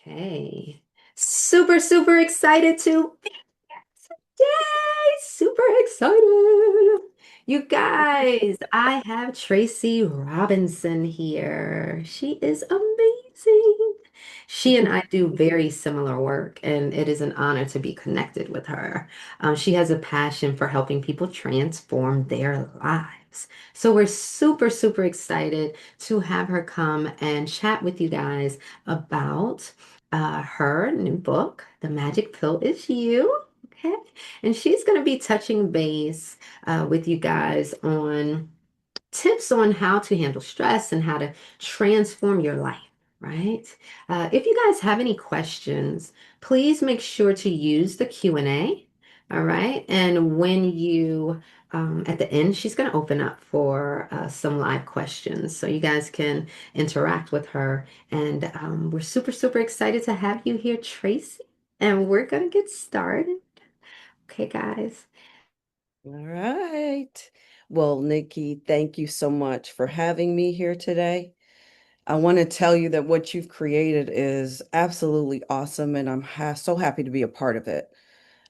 Okay. Super, super excited to be here today. Super excited. You guys, I have Tracy Robinson here. She is amazing. She and I do very similar work, and it is an honor to be connected with her. She has a passion for helping people transform their lives. So we're super, super excited to have her come and chat with you guys about her new book, The Magic Pill Is You. Okay. And she's going to be touching base with you guys on tips on how to handle stress and how to transform your life, right? If you guys have any questions, please make sure to use the Q&A. All right. And when you, at the end, she's going to open up for some live questions so you guys can interact with her. And we're super, super excited to have you here, Tracy. And we're going to get started. Okay, guys. All right. Well, Nikki, thank you so much for having me here today. I want to tell you that what you've created is absolutely awesome, and I'm so happy to be a part of it.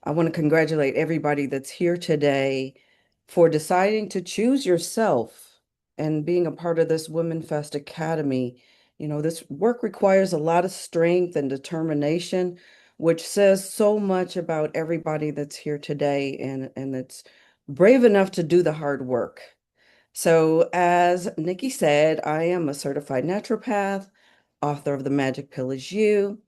I want to congratulate everybody that's here today for deciding to choose yourself and being a part of this Women Fest Academy. You know, this work requires a lot of strength and determination, which says so much about everybody that's here today and that's brave enough to do the hard work. So, as Nikki said, I am a certified naturopath, author of The Magic Pill Is You,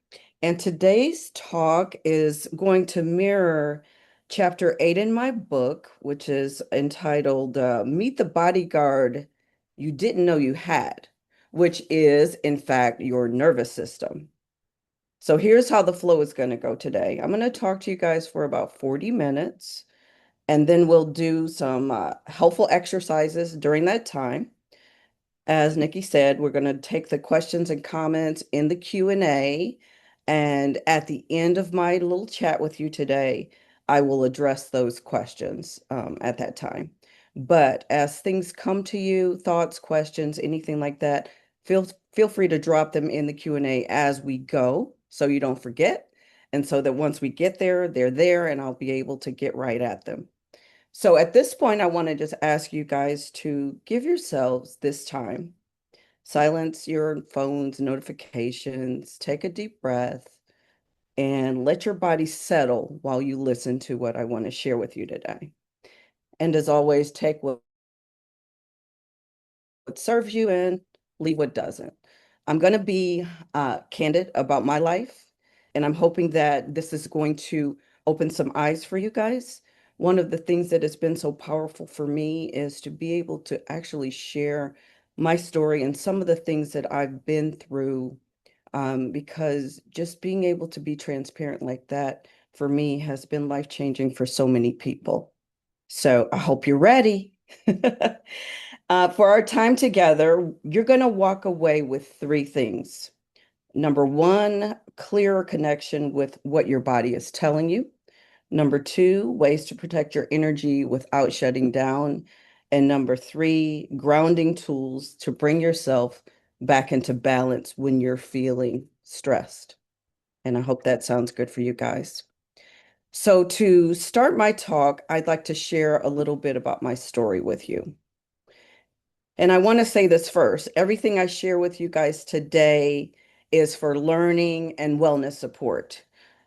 and today's talk is going to mirror chapter 8 in my book, which is entitled Meet the Bodyguard You Didn't Know You Had, which is, in fact, your nervous system. So, here's how the flow is going to go today. I'm going to talk to you guys for about 40 minutes. And then we'll do some helpful exercises during that time. As Nikki said, we're going to take the questions and comments in the Q&A. And at the end of my little chat with you today, I will address those questions at that time. But as things come to you, thoughts, questions, anything like that, feel free to drop them in the Q&A as we go so you don't forget. And so that once we get there, they're there and I'll be able to get right at them. So at this point, I want to just ask you guys to give yourselves this time. Silence your phone's notifications, take a deep breath, and let your body settle while you listen to what I want to share with you today. And as always, take what serves you and leave what doesn't. I'm going to be candid about my life, and I'm hoping that this is going to open some eyes for you guys. One of the things that has been so powerful for me is to be able to actually share my story and some of the things that I've been through, because just being able to be transparent like that for me has been life-changing for so many people. So I hope you're ready. For our time together, you're going to walk away with three things. Number one, clearer connection with what your body is telling you. Number two, ways to protect your energy without shutting down. And number three, grounding tools to bring yourself back into balance when you're feeling stressed. And I hope that sounds good for you guys. So, to start my talk, I'd like to share a little bit about my story with you. And I want to say this first. Everything I share with you guys today is for learning and wellness support.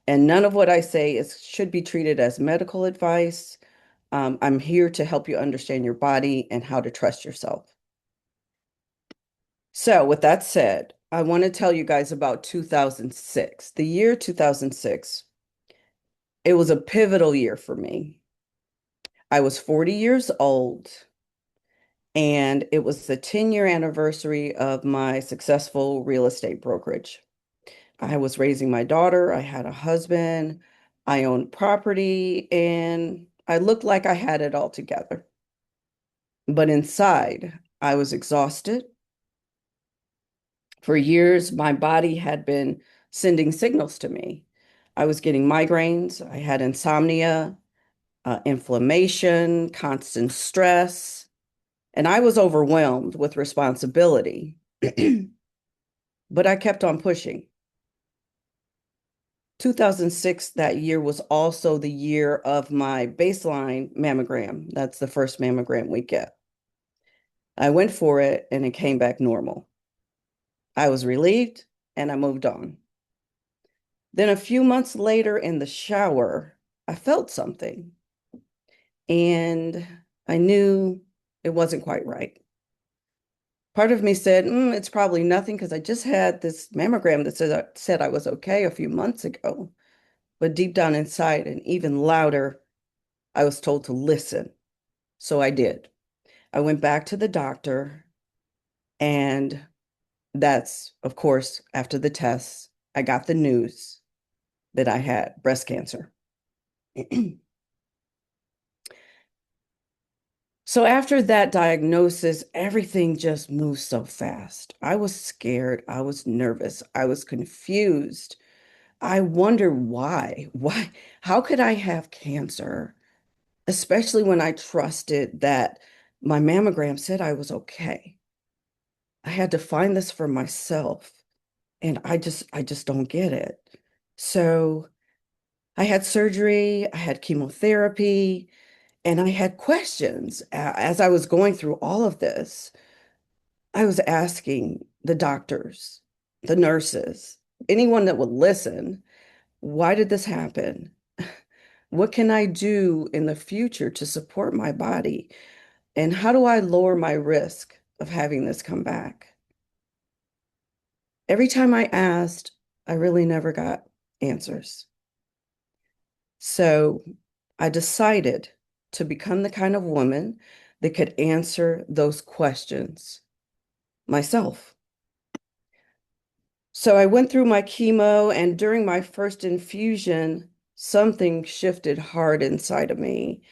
And none of what I say should be treated as medical advice. I'm here to help you understand your body and how to trust yourself. So, with that said, I want to tell you guys about 2006. The year 2006, it was a pivotal year for me. I was 40 years old. And it was the 10-year anniversary of my successful real estate brokerage. I was raising my daughter, I had a husband, I owned property, and I looked like I had it all together. But inside, I was exhausted. For years, my body had been sending signals to me. I was getting migraines, I had insomnia, inflammation, constant stress, and I was overwhelmed with responsibility. But I kept on pushing. 2006, that year was also the year of my baseline mammogram. That's the first mammogram we get. I went for it and it came back normal. I was relieved and I moved on. Then a few months later in the shower, I felt something and I knew it wasn't quite right. Part of me said, it's probably nothing because I just had this mammogram that said I was okay a few months ago. But deep down inside, and even louder, I was told to listen. So I did. I went back to the doctor, and that's, of course, after the tests, I got the news that I had breast cancer. So after that diagnosis, everything just moved so fast. I was scared. I was nervous. I was confused. I wonder why. Why? How could I have cancer? Especially when I trusted that my mammogram said I was okay. I had to find this for myself, and I just don't get it. So I had surgery, I had chemotherapy, and I had questions. As I was going through all of this, I was asking the doctors, the nurses, anyone that would listen, why did this happen? What can I do in the future to support my body? And how do I lower my risk of having this come back? Every time I asked, I really never got answers. So I decided to become the kind of woman that could answer those questions myself. So I went through my chemo, and during my first infusion, something shifted hard inside of me.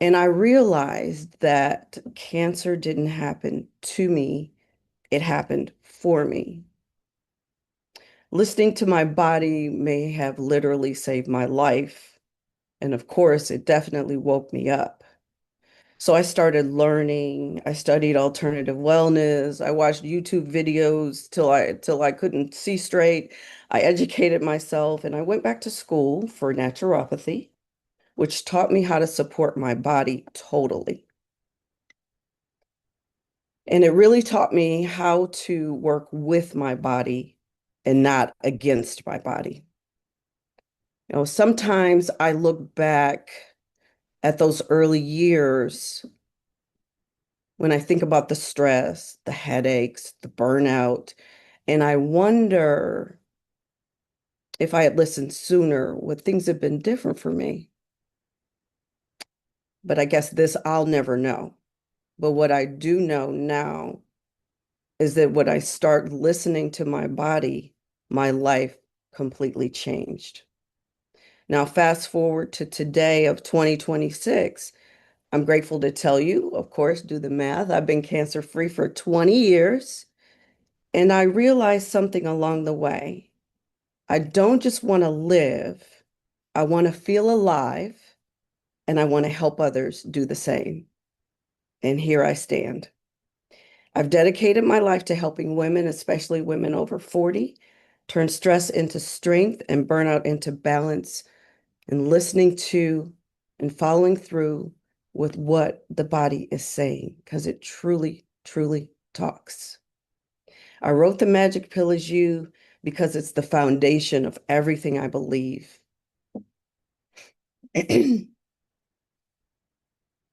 And I realized that cancer didn't happen to me, it happened for me. Listening to my body may have literally saved my life. And of course, it definitely woke me up. So I started learning. I studied alternative wellness. I watched YouTube videos till I couldn't see straight. I educated myself and I went back to school for naturopathy, which taught me how to support my body totally. And it really taught me how to work with my body and not against my body. Sometimes I look back at those early years when I think about the stress, the headaches, the burnout, and I wonder if I had listened sooner, would things have been different for me? But I guess this I'll never know. But what I do know now is that when I start listening to my body, my life completely changed. Now, fast forward to today of 2026. I'm grateful to tell you, of course, do the math. I've been cancer free for 20 years, and I realized something along the way. I don't just want to live, I want to feel alive, and I want to help others do the same. And here I stand. I've dedicated my life to helping women, especially women over 40, turn stress into strength and burnout into balance, and listening to and following through with what the body is saying, because it truly, truly talks. I wrote The Magic Pill Is You because it's the foundation of everything I believe.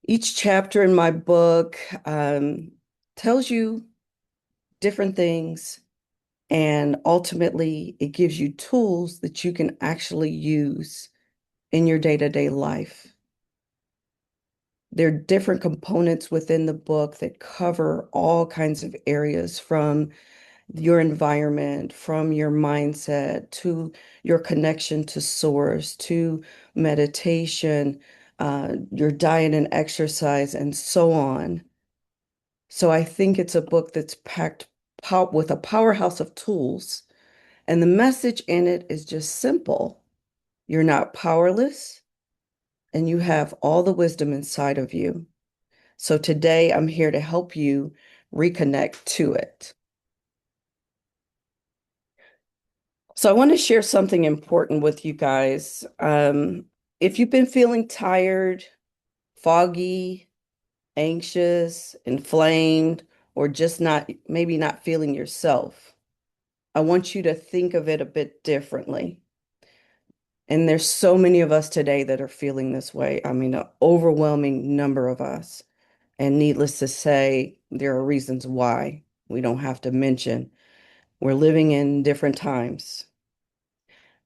Each chapter in my book tells you different things, and ultimately, it gives you tools that you can actually use in your day-to-day life. There are different components within the book that cover all kinds of areas, from your environment, from your mindset, to your connection to source, to meditation, your diet and exercise, and so on. So I think it's a book that's packed with a powerhouse of tools. And the message in it is just simple. You're not powerless, and you have all the wisdom inside of you. So today I'm here to help you reconnect to it. So I want to share something important with you guys. If you've been feeling tired, foggy, anxious, inflamed, or just not, maybe not feeling yourself, I want you to think of it a bit differently. And there's so many of us today that are feeling this way. I mean, an overwhelming number of us. And needless to say, there are reasons why we don't have to mention. We're living in different times.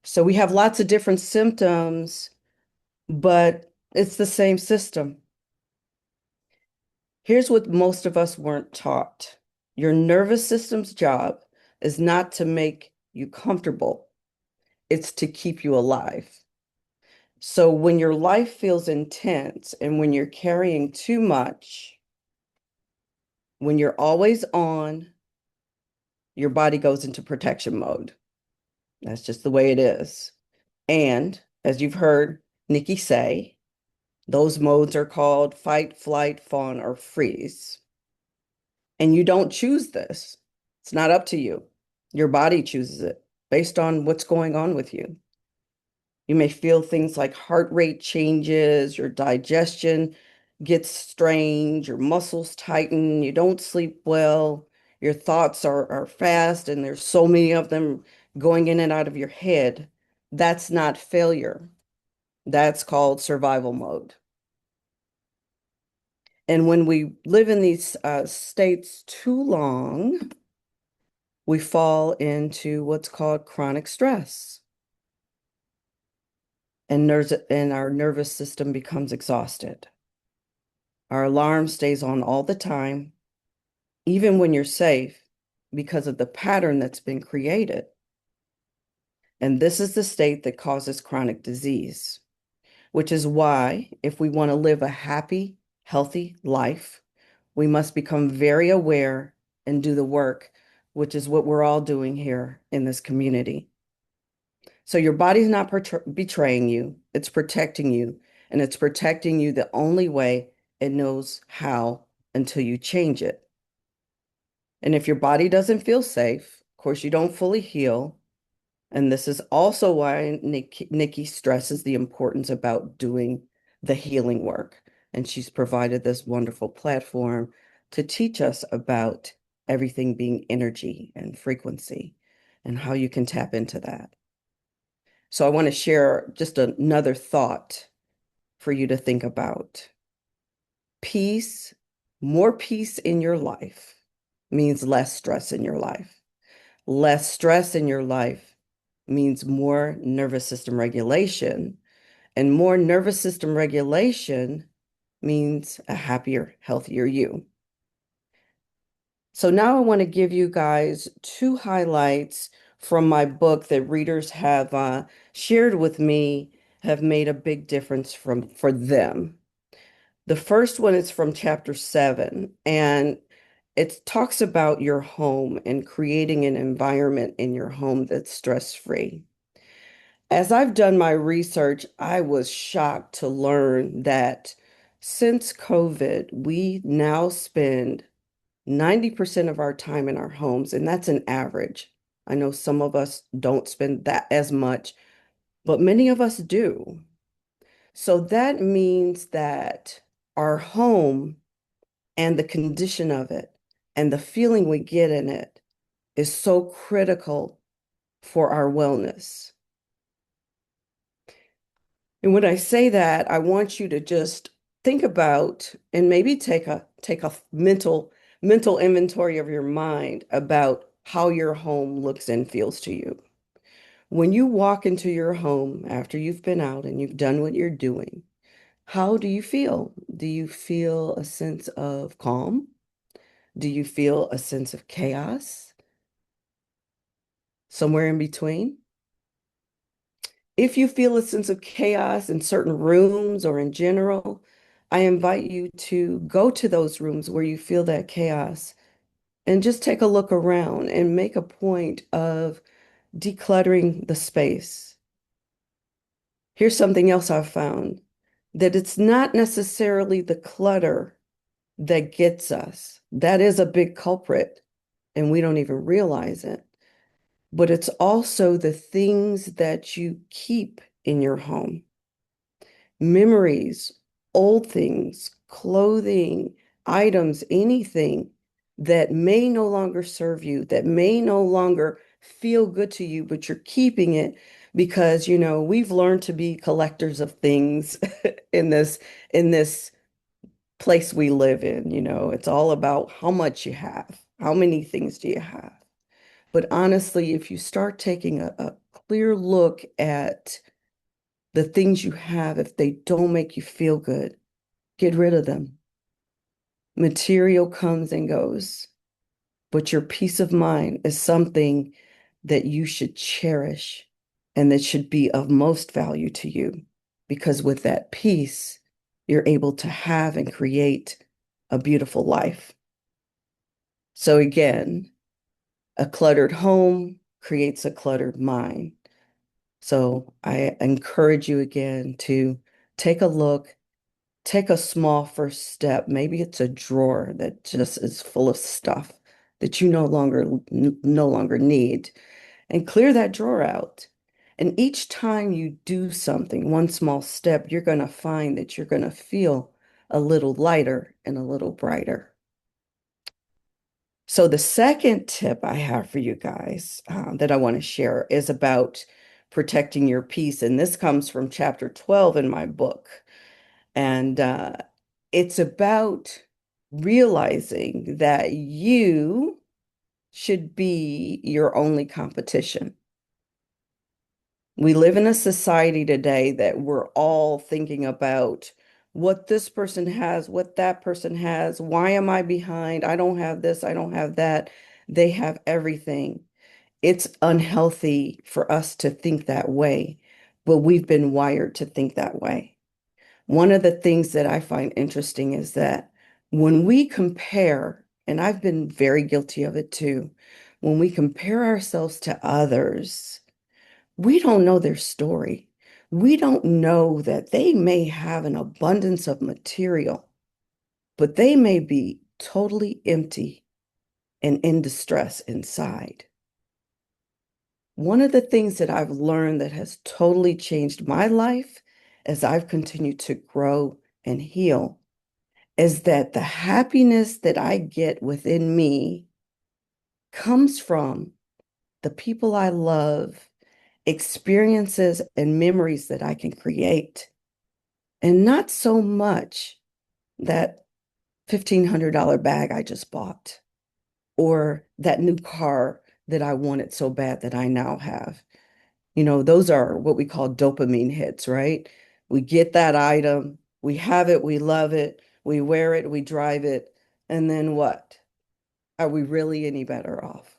So we have lots of different symptoms, but it's the same system. Here's what most of us weren't taught. Your nervous system's job is not to make you comfortable, it's to keep you alive. So when your life feels intense and when you're carrying too much, when you're always on, your body goes into protection mode. That's just the way it is. And as you've heard Nikki say, those modes are called fight, flight, fawn, or freeze. And you don't choose this. It's not up to you. Your body chooses it based on what's going on with you. You may feel things like heart rate changes, your digestion gets strange, your muscles tighten, you don't sleep well, your thoughts are fast, and there's so many of them going in and out of your head. That's not failure. That's called survival mode. And when we live in these states too long, we fall into what's called chronic stress. And our nervous system becomes exhausted. Our alarm stays on all the time, even when you're safe, because of the pattern that's been created. And this is the state that causes chronic disease, which is why, if we want to live a happy, healthy life, we must become very aware and do the work, which is what we're all doing here in this community. So your body's not betraying you, it's protecting you, and it's protecting you the only way it knows how until you change it. And if your body doesn't feel safe, of course, you don't fully heal. And this is also why Nikki stresses the importance about doing the healing work. And she's provided this wonderful platform to teach us about everything being energy and frequency and how you can tap into that. So I want to share just another thought for you to think about. Peace, more peace in your life means less stress in your life. Less stress in your life means more nervous system regulation, and more nervous system regulation means a happier, healthier you. So now I want to give you guys two highlights from my book that readers have shared with me have made a big difference for them. The first one is from chapter 7, and it talks about your home and creating an environment in your home that's stress-free. As I've done my research, I was shocked to learn that since COVID, we now spend 90% of our time in our homes, and that's an average. I know some of us don't spend that as much, but many of us do. So that means that our home and the condition of it and the feeling we get in it is so critical for our wellness. And when I say that, I want you to just think about and maybe take a mental inventory of your mind about how your home looks and feels to you. When you walk into your home after you've been out and you've done what you're doing, how do you feel? Do you feel a sense of calm? Do you feel a sense of chaos? Somewhere in between? If you feel a sense of chaos in certain rooms or in general, I invite you to go to those rooms where you feel that chaos and just take a look around and make a point of decluttering the space. Here's something else I've found, that it's not necessarily the clutter that gets us. That is a big culprit, and we don't even realize it. but it's also the things that you keep in your home, memories, old things, clothing, items, anything that may no longer serve you, that may no longer feel good to you, but you're keeping it because, we've learned to be collectors of things in this place we live in, it's all about how much you have, how many things do you have. But honestly, if you start taking a clear look at the things you have, if they don't make you feel good, get rid of them. Material comes and goes, but your peace of mind is something that you should cherish and that should be of most value to you. Because with that peace, you're able to have and create a beautiful life. So again, a cluttered home creates a cluttered mind. So I encourage you again to take a look, take a small first step. Maybe it's a drawer that just is full of stuff that you no longer need, and clear that drawer out. And each time you do something, one small step, you're going to find that you're going to feel a little lighter and a little brighter. So the second tip I have for you guys that I want to share is about protecting your peace. And this comes from chapter 12 in my book. And it's about realizing that you should be your only competition. We live in a society today that we're all thinking about what this person has, what that person has. Why am I behind? I don't have this, I don't have that. They have everything. It's unhealthy for us to think that way, but we've been wired to think that way. One of the things that I find interesting is that when we compare, and I've been very guilty of it too, when we compare ourselves to others, we don't know their story. We don't know that they may have an abundance of material, but they may be totally empty and in distress inside. One of the things that I've learned that has totally changed my life as I've continued to grow and heal is that the happiness that I get within me comes from the people I love, experiences and memories that I can create, and not so much that $1,500 bag I just bought or that new car that I wanted so bad that I now have. Those are what we call dopamine hits, right? We get that item, we have it, we love it, we wear it, we drive it, and then what? Are we really any better off?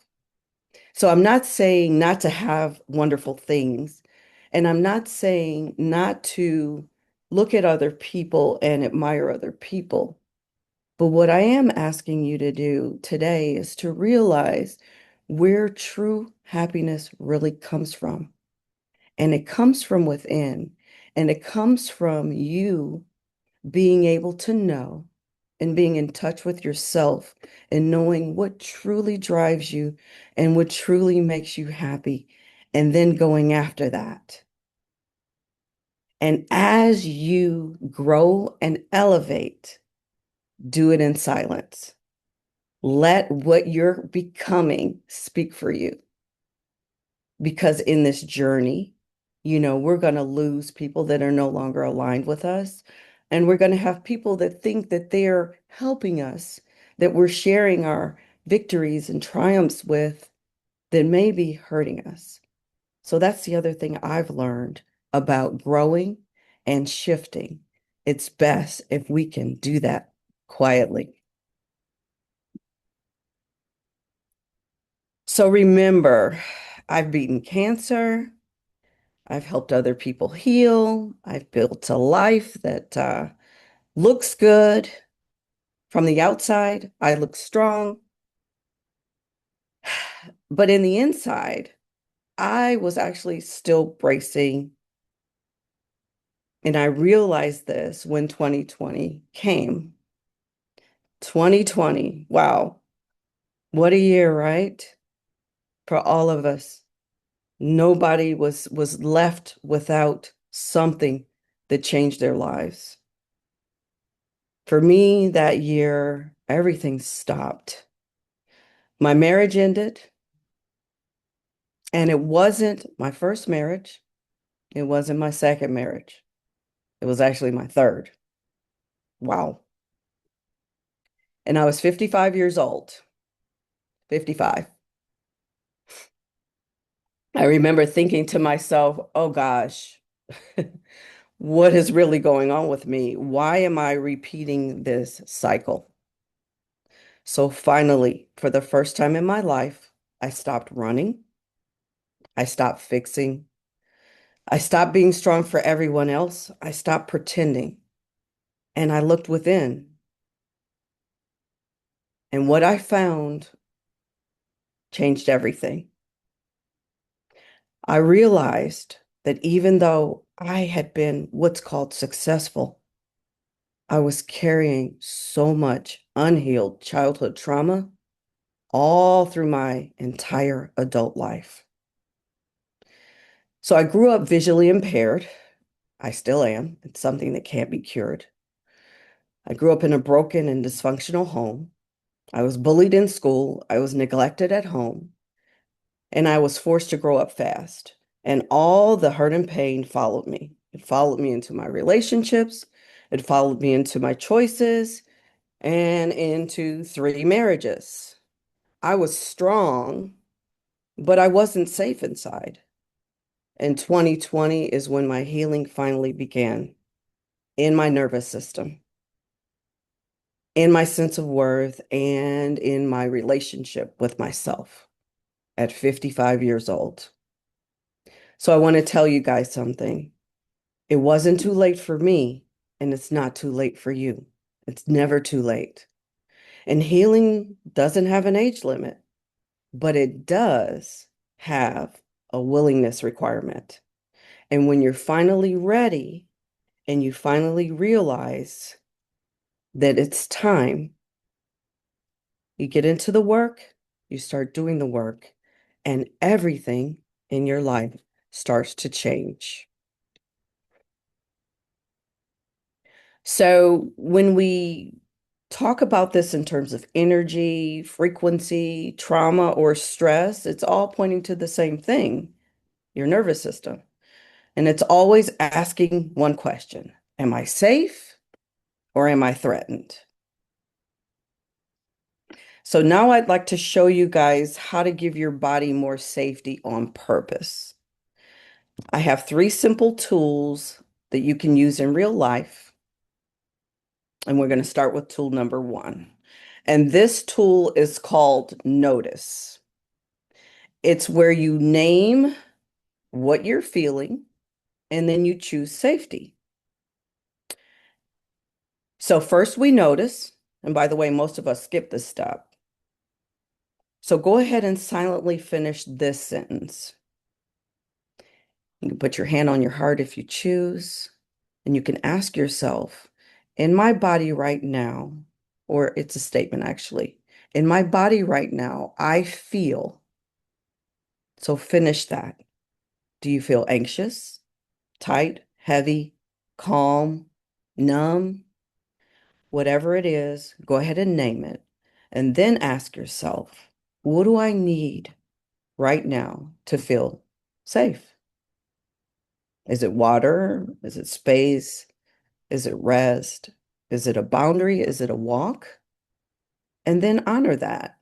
So I'm not saying not to have wonderful things, and I'm not saying not to look at other people and admire other people. But what I am asking you to do today is to realize where true happiness really comes from. And it comes from within, and it comes from you being able to know and being in touch with yourself and knowing what truly drives you and what truly makes you happy, and then going after that. And as you grow and elevate, do it in silence. Let what you're becoming speak for you. Because in this journey, we're going to lose people that are no longer aligned with us. And we're going to have people that think that they're helping us, that we're sharing our victories and triumphs with, that may be hurting us. So that's the other thing I've learned about growing and shifting. It's best if we can do that quietly. So remember, I've beaten cancer. I've helped other people heal. I've built a life that looks good from the outside. I look strong. But in the inside, I was actually still bracing. And I realized this when 2020 came. 2020, wow, what a year, right? for all of us. Nobody was left without something that changed their lives. For me, that year, everything stopped. My marriage ended, and it wasn't my first marriage. It wasn't my second marriage. It was actually my third. Wow. And I was 55 years old. 55. I remember thinking to myself, oh gosh, what is really going on with me? Why am I repeating this cycle? So finally, for the first time in my life, I stopped running. I stopped fixing. I stopped being strong for everyone else. I stopped pretending. And I looked within. And what I found changed everything. I realized that even though I had been what's called successful, I was carrying so much unhealed childhood trauma all through my entire adult life. So I grew up visually impaired. I still am. It's something that can't be cured. I grew up in a broken and dysfunctional home. I was bullied in school. I was neglected at home. And I was forced to grow up fast. And all the hurt and pain followed me. It followed me into my relationships. It followed me into my choices and into 3 marriages. I was strong, but I wasn't safe inside. And 2020 is when my healing finally began in my nervous system, in my sense of worth, and in my relationship with myself at 55 years old. So I want to tell you guys something. It wasn't too late for me, and it's not too late for you. It's never too late. And healing doesn't have an age limit, but it does have a willingness requirement. And when you're finally ready and you finally realize that it's time, you get into the work, you start doing the work, and everything in your life starts to change. So when we talk about this in terms of energy, frequency, trauma, or stress, it's all pointing to the same thing, your nervous system. And it's always asking one question: am I safe or am I threatened? So now I'd like to show you guys how to give your body more safety on purpose. I have 3 simple tools that you can use in real life. And we're going to start with tool number 1. And this tool is called Notice. It's where you name what you're feeling and then you choose safety. So first we notice, and by the way, most of us skip this step. So go ahead and silently finish this sentence. You can put your hand on your heart if you choose, and you can ask yourself, in my body right now, or it's a statement actually, in my body right now, I feel. So finish that. Do you feel anxious, tight, heavy, calm, numb? Whatever it is, go ahead and name it. And then ask yourself, what do I need right now to feel safe? Is it water? Is it space? Is it rest? Is it a boundary? Is it a walk? And then honor that.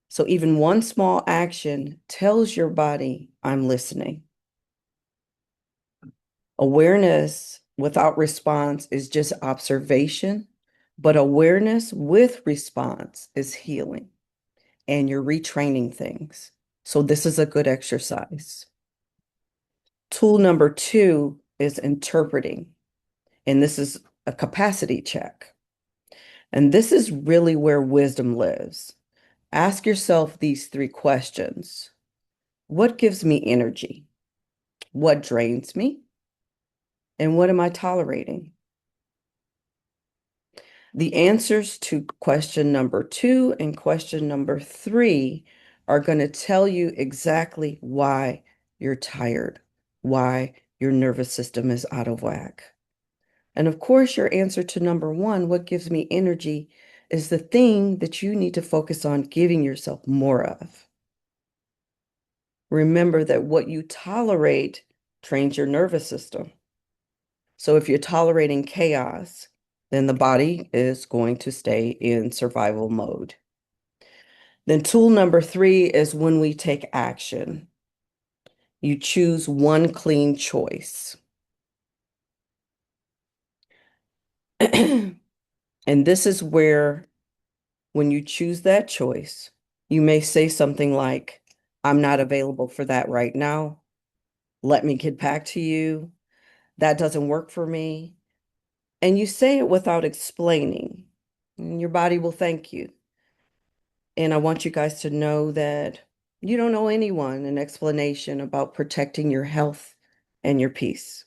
So even one small action tells your body, I'm listening. Awareness without response is just observation, but awareness with response is healing, and you're retraining things. So this is a good exercise. Tool number 2 is interpreting, and this is a capacity check. And this is really where wisdom lives. Ask yourself these 3 questions. What gives me energy? What drains me? And what am I tolerating? The answers to question number 2 and question number 3 are going to tell you exactly why you're tired, why your nervous system is out of whack. And of course, your answer to number one, what gives me energy, is the thing that you need to focus on giving yourself more of. Remember that what you tolerate trains your nervous system. So if you're tolerating chaos, then the body is going to stay in survival mode. Then tool number three is when we take action. You choose one clean choice. And this is where, when you choose that choice, you may say something like, I'm not available for that right now. Let me get back to you. That doesn't work for me. And you say it without explaining, and your body will thank you. And I want you guys to know that you don't owe anyone an explanation about protecting your health and your peace.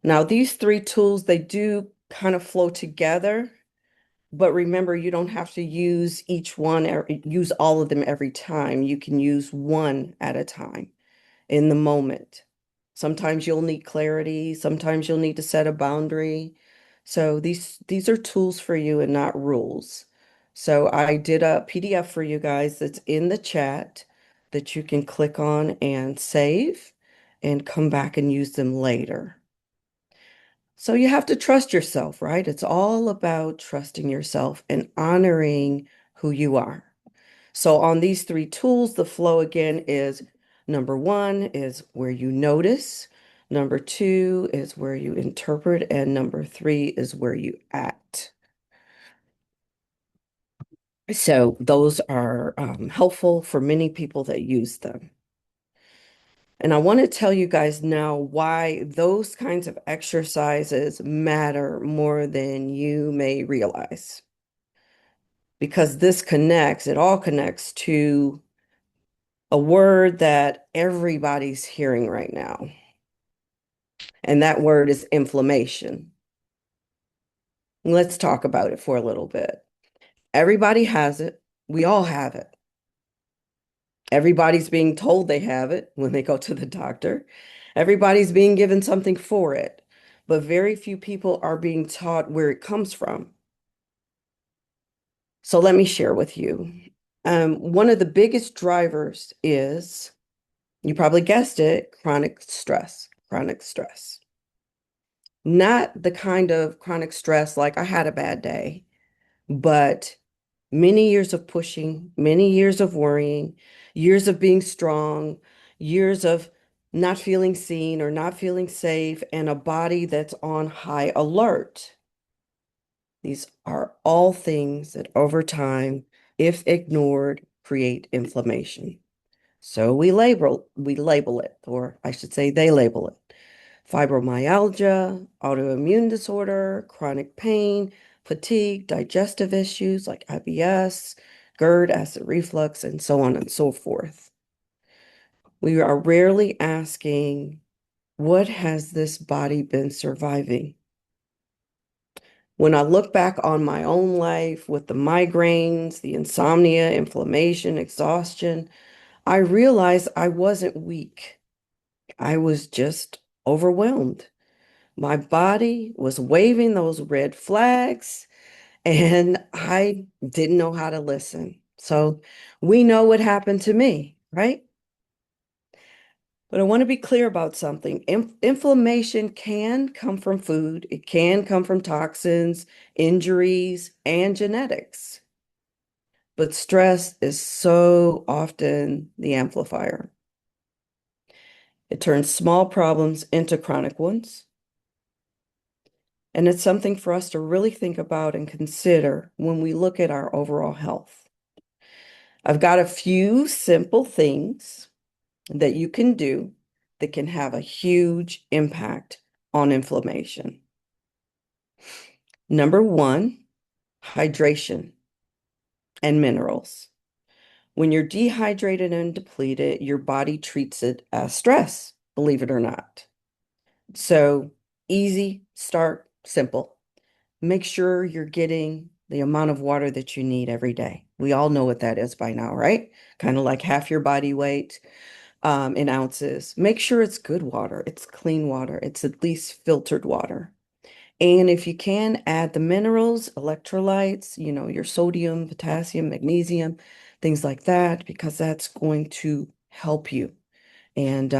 Now, these three tools, they do kind of flow together, but remember, you don't have to use each one or use all of them every time. You can use one at a time in the moment. Sometimes you'll need clarity, sometimes you'll need to set a boundary. So these are tools for you and not rules. So I did a PDF for you guys that's in the chat that you can click on and save and come back and use them later. So you have to trust yourself, right? It's all about trusting yourself and honoring who you are. So on these three tools, the flow again is number one is where you notice, number two is where you interpret, and number three is where you act. So those are helpful for many people that use them. And I want to tell you guys now why those kinds of exercises matter more than you may realize. Because this connects, it all connects to a word that everybody's hearing right now. And that word is inflammation. Let's talk about it for a little bit. Everybody has it. We all have it. Everybody's being told they have it when they go to the doctor. Everybody's being given something for it, but very few people are being taught where it comes from. So let me share with you. One of the biggest drivers is, you probably guessed it, chronic stress. Chronic stress. Not the kind of chronic stress like I had a bad day, but many years of pushing, many years of worrying, years of being strong, years of not feeling seen or not feeling safe, and a body that's on high alert. These are all things that over time, if ignored, create inflammation. So we label it, or I should say they label it. Fibromyalgia, autoimmune disorder, chronic pain, fatigue, digestive issues like IBS, GERD, acid reflux, and so on and so forth. We are rarely asking, what has this body been surviving? When I look back on my own life with the migraines, the insomnia, inflammation, exhaustion, I realized I wasn't weak. I was just overwhelmed. My body was waving those red flags, and I didn't know how to listen. So we know what happened to me, right? But I want to be clear about something. Inflammation can come from food, it can come from toxins, injuries, and genetics. But stress is so often the amplifier. It turns small problems into chronic ones. And it's something for us to really think about and consider when we look at our overall health. I've got a few simple things that you can do that can have a huge impact on inflammation. Number one, hydration and minerals. When you're dehydrated and depleted, your body treats it as stress, believe it or not. So easy, start, simple. Make sure you're getting the amount of water that you need every day. We all know what that is by now, right? Kind of like half your body weight in ounces. Make sure it's good water. It's clean water. It's at least filtered water. And if you can, add the minerals, electrolytes, your sodium, potassium, magnesium, things like that, because that's going to help you. And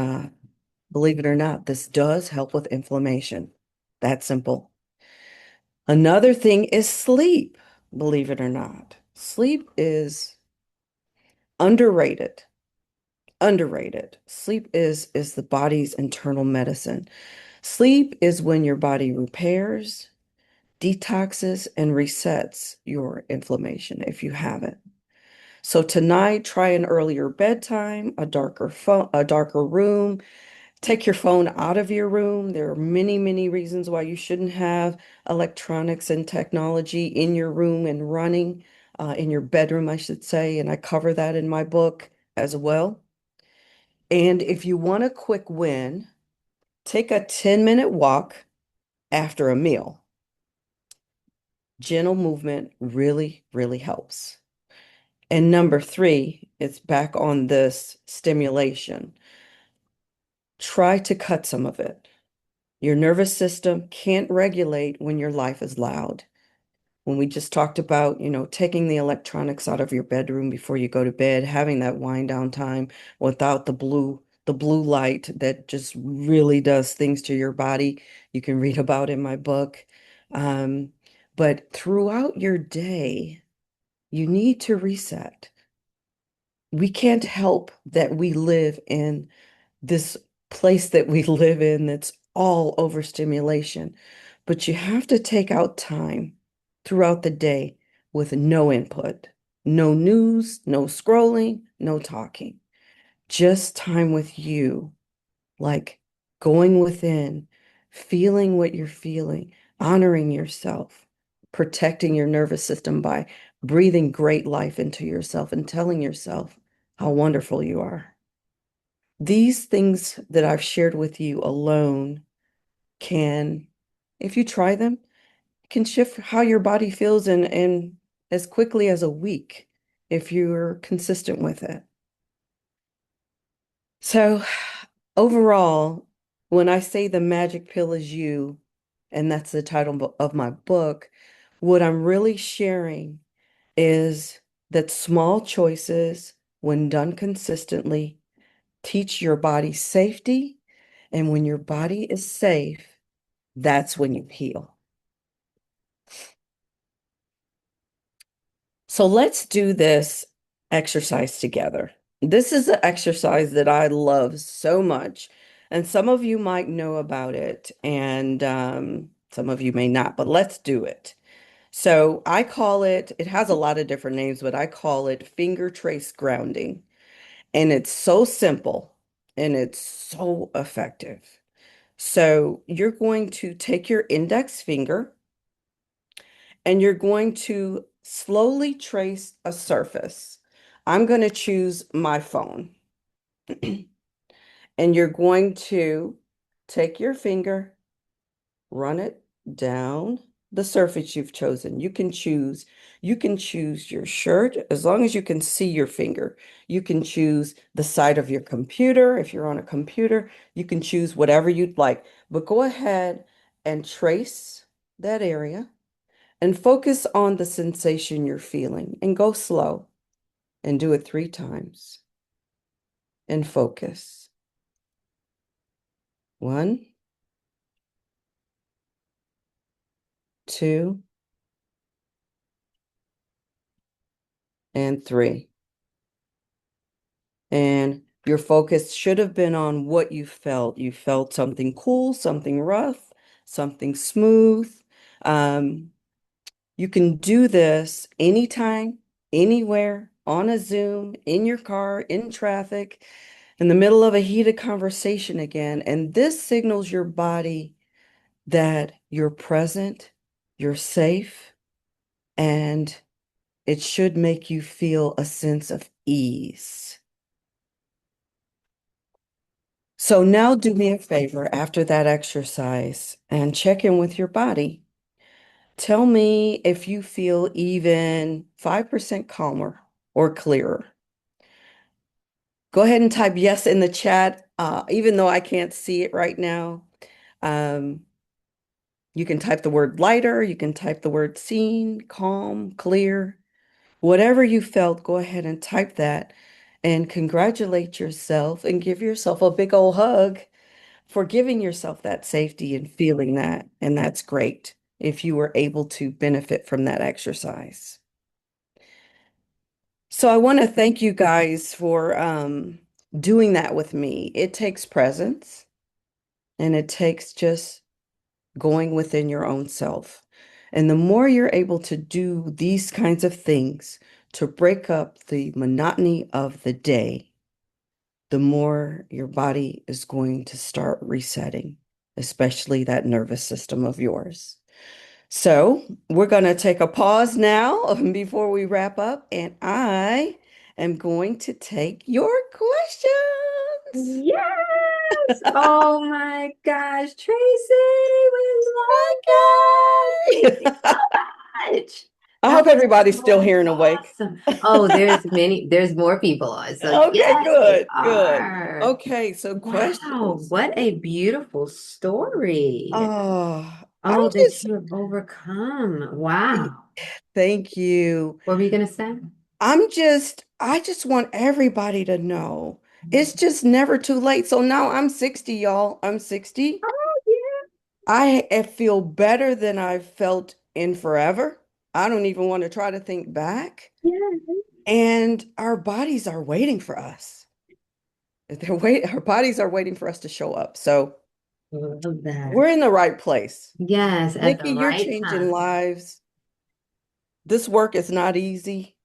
believe it or not, this does help with inflammation. That simple. Another thing is sleep, believe it or not. Sleep is underrated. Underrated. Sleep is the body's internal medicine. Sleep is when your body repairs, detoxes, and resets your inflammation if you have it. So tonight, try an earlier bedtime, a darker room. Take your phone out of your room. There are many, many reasons why you shouldn't have electronics and technology in your room and running, in your bedroom, I should say. And I cover that in my book as well. And if you want a quick win, take a 10-minute walk after a meal. Gentle movement really, really helps. And number three, it's back on this stimulation. Try to cut some of it. Your nervous system can't regulate when your life is loud. When we just talked about, taking the electronics out of your bedroom before you go to bed, having that wind down time without the blue light that just really does things to your body. You can read about in my book. Um, but throughout your day, you need to reset. We can't help that we live in this place that we live in that's all overstimulation. But you have to take out time throughout the day with no input, no news, no scrolling, no talking, just time with you, like going within, feeling what you're feeling, honoring yourself, protecting your nervous system by breathing great life into yourself and telling yourself how wonderful you are. These things that I've shared with you alone can, if you try them, can shift how your body feels in as quickly as a week if you're consistent with it. So overall, when I say the magic pill is you, and that's the title of my book, what I'm really sharing is that small choices, when done consistently, teach your body safety. And when your body is safe, that's when you heal. So let's do this exercise together. This is an exercise that I love so much. And some of you might know about it, and some of you may not, but let's do it. So I call it, it has a lot of different names, but I call it finger trace grounding. And it's so simple and it's so effective. So you're going to take your index finger and you're going to slowly trace a surface. I'm going to choose my phone. And you're going to take your finger, run it down the surface you've chosen. You can choose your shirt as long as you can see your finger. You can choose the side of your computer. If you're on a computer, you can choose whatever you'd like. But go ahead and trace that area and focus on the sensation you're feeling and go slow and do it 3 times and focus. 1, 2, and 3. And your focus should have been on what you felt. You felt something cool, something rough, something smooth. Um, you can do this anytime, anywhere, on a Zoom, in your car, in traffic, in the middle of a heated conversation again. And this signals your body that you're present, you're safe, and it should make you feel a sense of ease. So now do me a favor after that exercise and check in with your body. Tell me if you feel even 5% calmer or clearer. Go ahead and type yes in the chat, even though I can't see it right now. Um, you can type the word lighter, you can type the word seen, calm, clear. Whatever you felt, go ahead and type that and congratulate yourself and give yourself a big old hug for giving yourself that safety and feeling that. And that's great if you were able to benefit from that exercise. So I want to thank you guys for doing that with me. It takes presence and it takes just going within your own self. And the more you're able to do these kinds of things to break up the monotony of the day, the more your body is going to start resetting, especially that nervous system of yours. So we're going to take a pause now before we wrap up, and I am going to take your questions. Yes. Oh my gosh, Tracy, we love it. Thank you Okay. so much. I That hope was everybody's still so here and awake. awesome. Oh, there's more people on. So Okay, yes, they good, good. are. Okay, so Wow, questions. what a beautiful story. Oh, Oh, that you have overcome. Wow. thank you. What were you gonna say? I just want everybody to know it's just never too late. So now I'm 60, y'all. I'm 60. Oh, I feel better than I've felt in forever. I don't even want to try to think back. yeah, yeah. And our bodies are waiting for us. Our bodies are waiting for us to show up. So Love that. we're in the right place. Yes, at the Nikki, you're right changing time. lives. This work is not easy.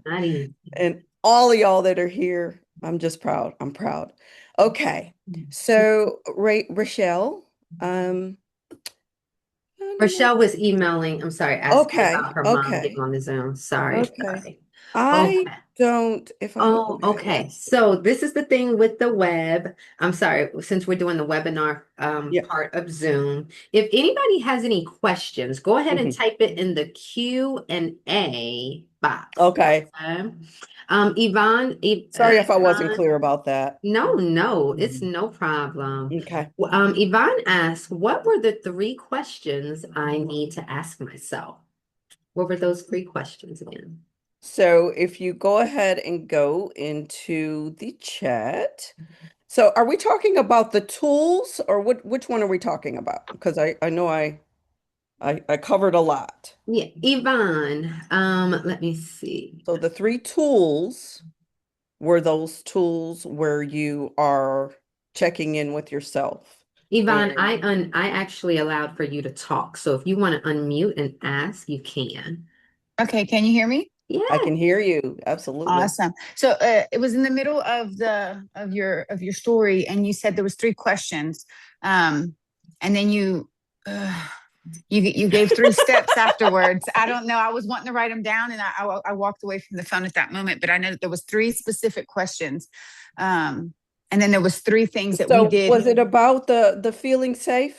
Not easy. And all of y'all that are here, I'm just proud. I'm proud. Okay. So, Rochelle, um, Rochelle was emailing, I'm sorry, asking okay, about her mom getting okay, on the Zoom. Sorry, okay. sorry. I Okay. don't, if I, Oh, okay, okay. So this is the thing with the web. I'm sorry, since we're doing the webinar yeah. part of Zoom. If anybody has any questions, go ahead and Mhm. type it in the Q and A box. Okay. Okay. Yvonne, Sorry if I wasn't Yvonne, clear about that. no, it's no problem. Okay. Yvonne asked, what were the three questions I need to ask myself? What were those three questions again? So if you go ahead and go into the chat. So are we talking about the tools or which one are we talking about? Because I know I covered a lot. Yeah, Yvonne, let me see. So the three tools were those tools where you are checking in with yourself. Yvonne, And I actually allowed for you to talk. So if you want to unmute and ask, you can. Okay, can you hear me? I Yeah. can hear you. Absolutely. Awesome. So it was in the middle of the of your story, and you said there was three questions, and then uh, you gave three steps afterwards. I don't know. I was wanting to write them down, and I walked away from the phone at that moment. But I know that there was three specific questions, and then there was three things that we So did. was it about the feeling safe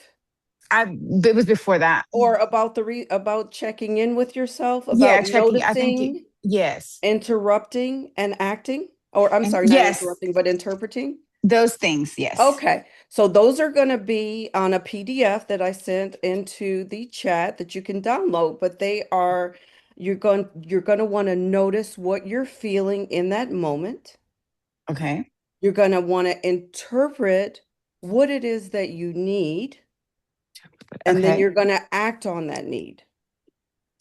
It was before that. or about about checking in with yourself, Yeah, about checking. I think noticing, yes, interrupting, and acting? Or I'm and sorry, not yes, interrupting, but interpreting? those things. Yes. Okay, so those are going to be on a PDF that I sent into the chat that you can download, but they are you're going to want to notice what you're feeling in that moment. Okay. You're going to want to interpret what it is that you need, and then Okay. you're going to act on that need.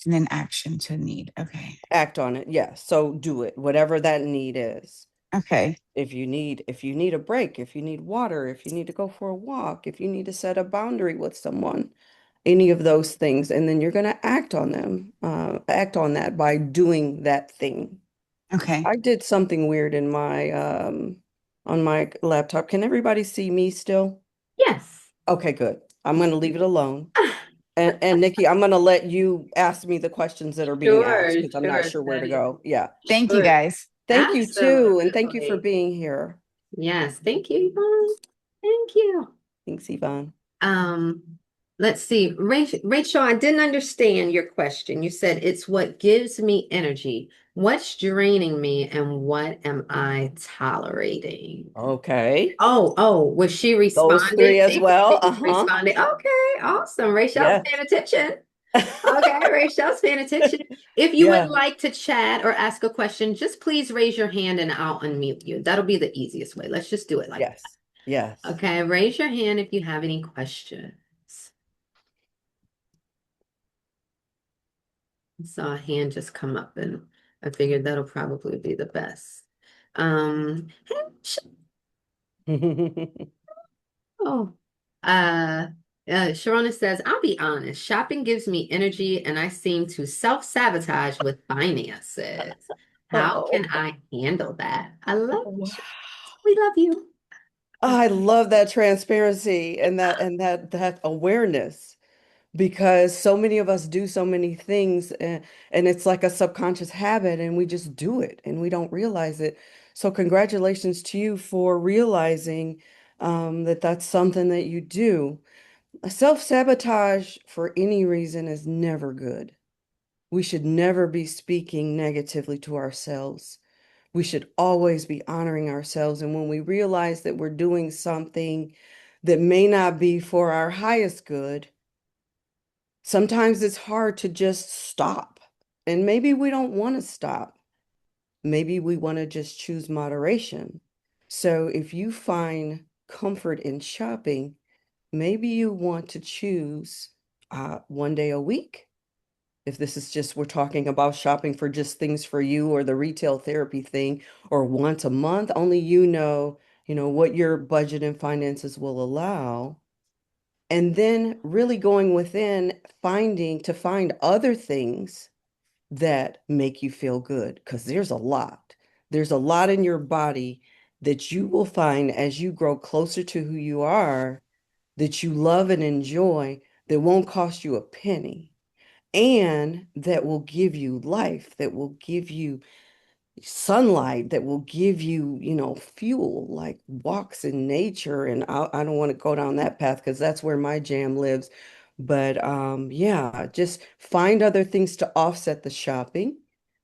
And then action to need. Okay. Act on it. Yeah. So do it, whatever that need is. Okay. If you need a break, if you need water, if you need to go for a walk, if you need to set a boundary with someone, any of those things, and then you're going to act on them, act on that by doing that thing. Okay. I did something weird in my on my laptop. Can everybody see me still? Yes. Okay, good. I'm going to leave it alone. And Nikki, I'm going to let you ask me the questions that are being asked Sure, because I'm not sure, sure where to Teddy. go. Yeah. Thank you Sure. guys. Thank you too, and thank you for Absolutely. being here. Yes. Thank you, Yvonne. Thank you. Thanks, Yvonne. Um, Let's see. Rachel, I didn't understand your question. You said it's what gives me energy. What's draining me and what am I tolerating? Okay. Was she Those three responding? as Thank you. well. She's Uh-huh. responding. Okay, awesome. Rachel's Yes. paying attention. Okay, Rachel's paying attention. If you would Yeah. like to chat or ask a question, just please raise your hand and I'll unmute you. That'll be the easiest way. Let's just do it like Yes. that. Yes. Okay, raise your hand if you have any questions. I saw a hand just come up and I figured that'll probably be the best. Hey, oh, uh, Sharona says, I'll be honest, shopping gives me energy and I seem to self-sabotage with finances. How Oh, can I handle that? I love wow. you. We love you. I love that transparency and that awareness because so many of us do so many things and it's like a subconscious habit and we just do it and we don't realize it. So congratulations to you for realizing that that's something that you do. Self-sabotage for any reason is never good. We should never be speaking negatively to ourselves. We should always be honoring ourselves. And when we realize that we're doing something that may not be for our highest good, sometimes it's hard to just stop. And maybe we don't want to stop. Maybe we want to just choose moderation. So if you find comfort in shopping, maybe you want to choose 1 day a week. If this is just, we're talking about shopping for just things for you or the retail therapy thing, or once a month, only you know, what your budget and finances will allow. And then really going within, find other things that make you feel good, because there's a lot. There's a lot in your body that you will find as you grow closer to who you are that you love and enjoy that won't cost you a penny and that will give you life, that will give you sunlight, that will give you, you know, fuel, like walks in nature. And I don't want to go down that path because that's where my jam lives. But yeah, just find other things to offset the shopping.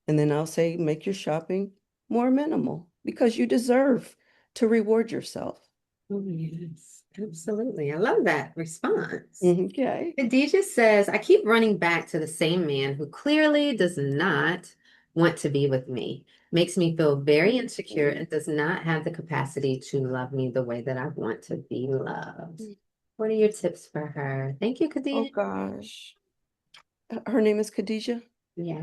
And then I'll say, make your shopping more minimal because you deserve to reward yourself. Oh, yes, absolutely. I love that response. Okay. Khadijah says, I keep running back to the same man who clearly does not want to be with me, makes me feel very insecure, and does not have the capacity to love me the way that I want to be loved. What are your tips for her? Thank you, Oh Khadijah. gosh. Her name is Khadijah. Yeah.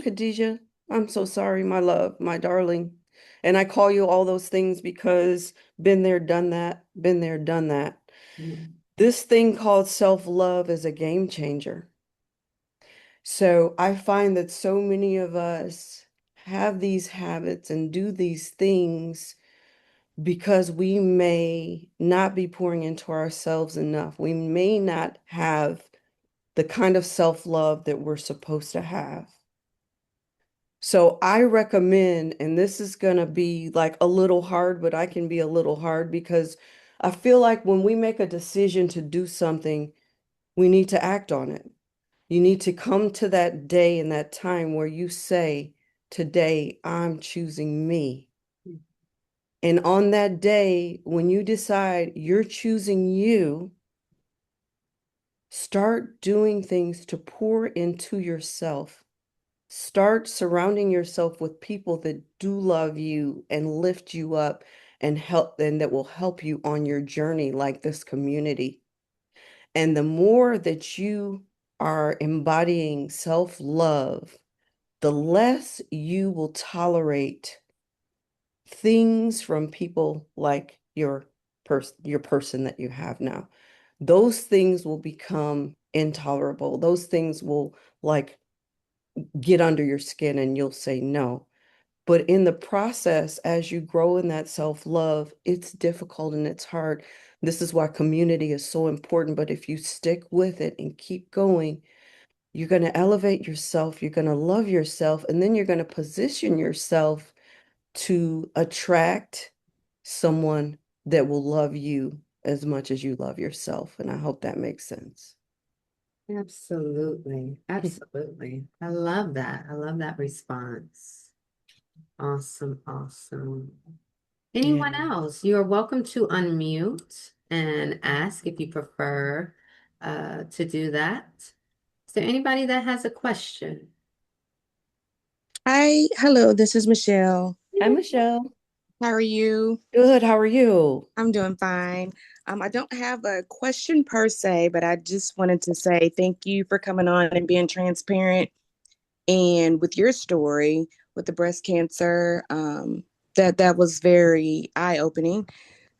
Khadijah, I'm so sorry, my love, my darling. And I call you all those things because been there, done that, been there, done that. Mm. This thing called self-love is a game changer. So I find that so many of us have these habits and do these things because we may not be pouring into ourselves enough. We may not have the kind of self-love that we're supposed to have. So I recommend, and this is going to be like a little hard, but I can be a little hard because I feel like when we make a decision to do something, we need to act on it. You need to come to that day and that time where you say, today I'm choosing me. And on that day, when you decide you're choosing you, start doing things to pour into yourself. Start surrounding yourself with people that do love you and lift you up and help, and that will help you on your journey, like this community. And the more that you are embodying self-love, the less you will tolerate things from people like your person that you have now. Those things will become intolerable. Those things will like get under your skin and you'll say no. But in the process, as you grow in that self-love, it's difficult and it's hard. This is why community is so important. But if you stick with it and keep going, you're going to elevate yourself, you're going to love yourself, and then you're going to position yourself to attract someone that will love you as much as you love yourself. And I hope that makes sense. Absolutely. Absolutely. I love that. I love that response. Awesome. Awesome. Yeah. Anyone else? You are welcome to unmute and ask if you prefer to do that. Is there anybody that has a question? Hi, hello, this is Michelle. Hi, Michelle. How are you? Good. How are you? I'm doing fine. I don't have a question per se, but I just wanted to say thank you for coming on and being transparent. And with your story with the breast cancer, that was very eye-opening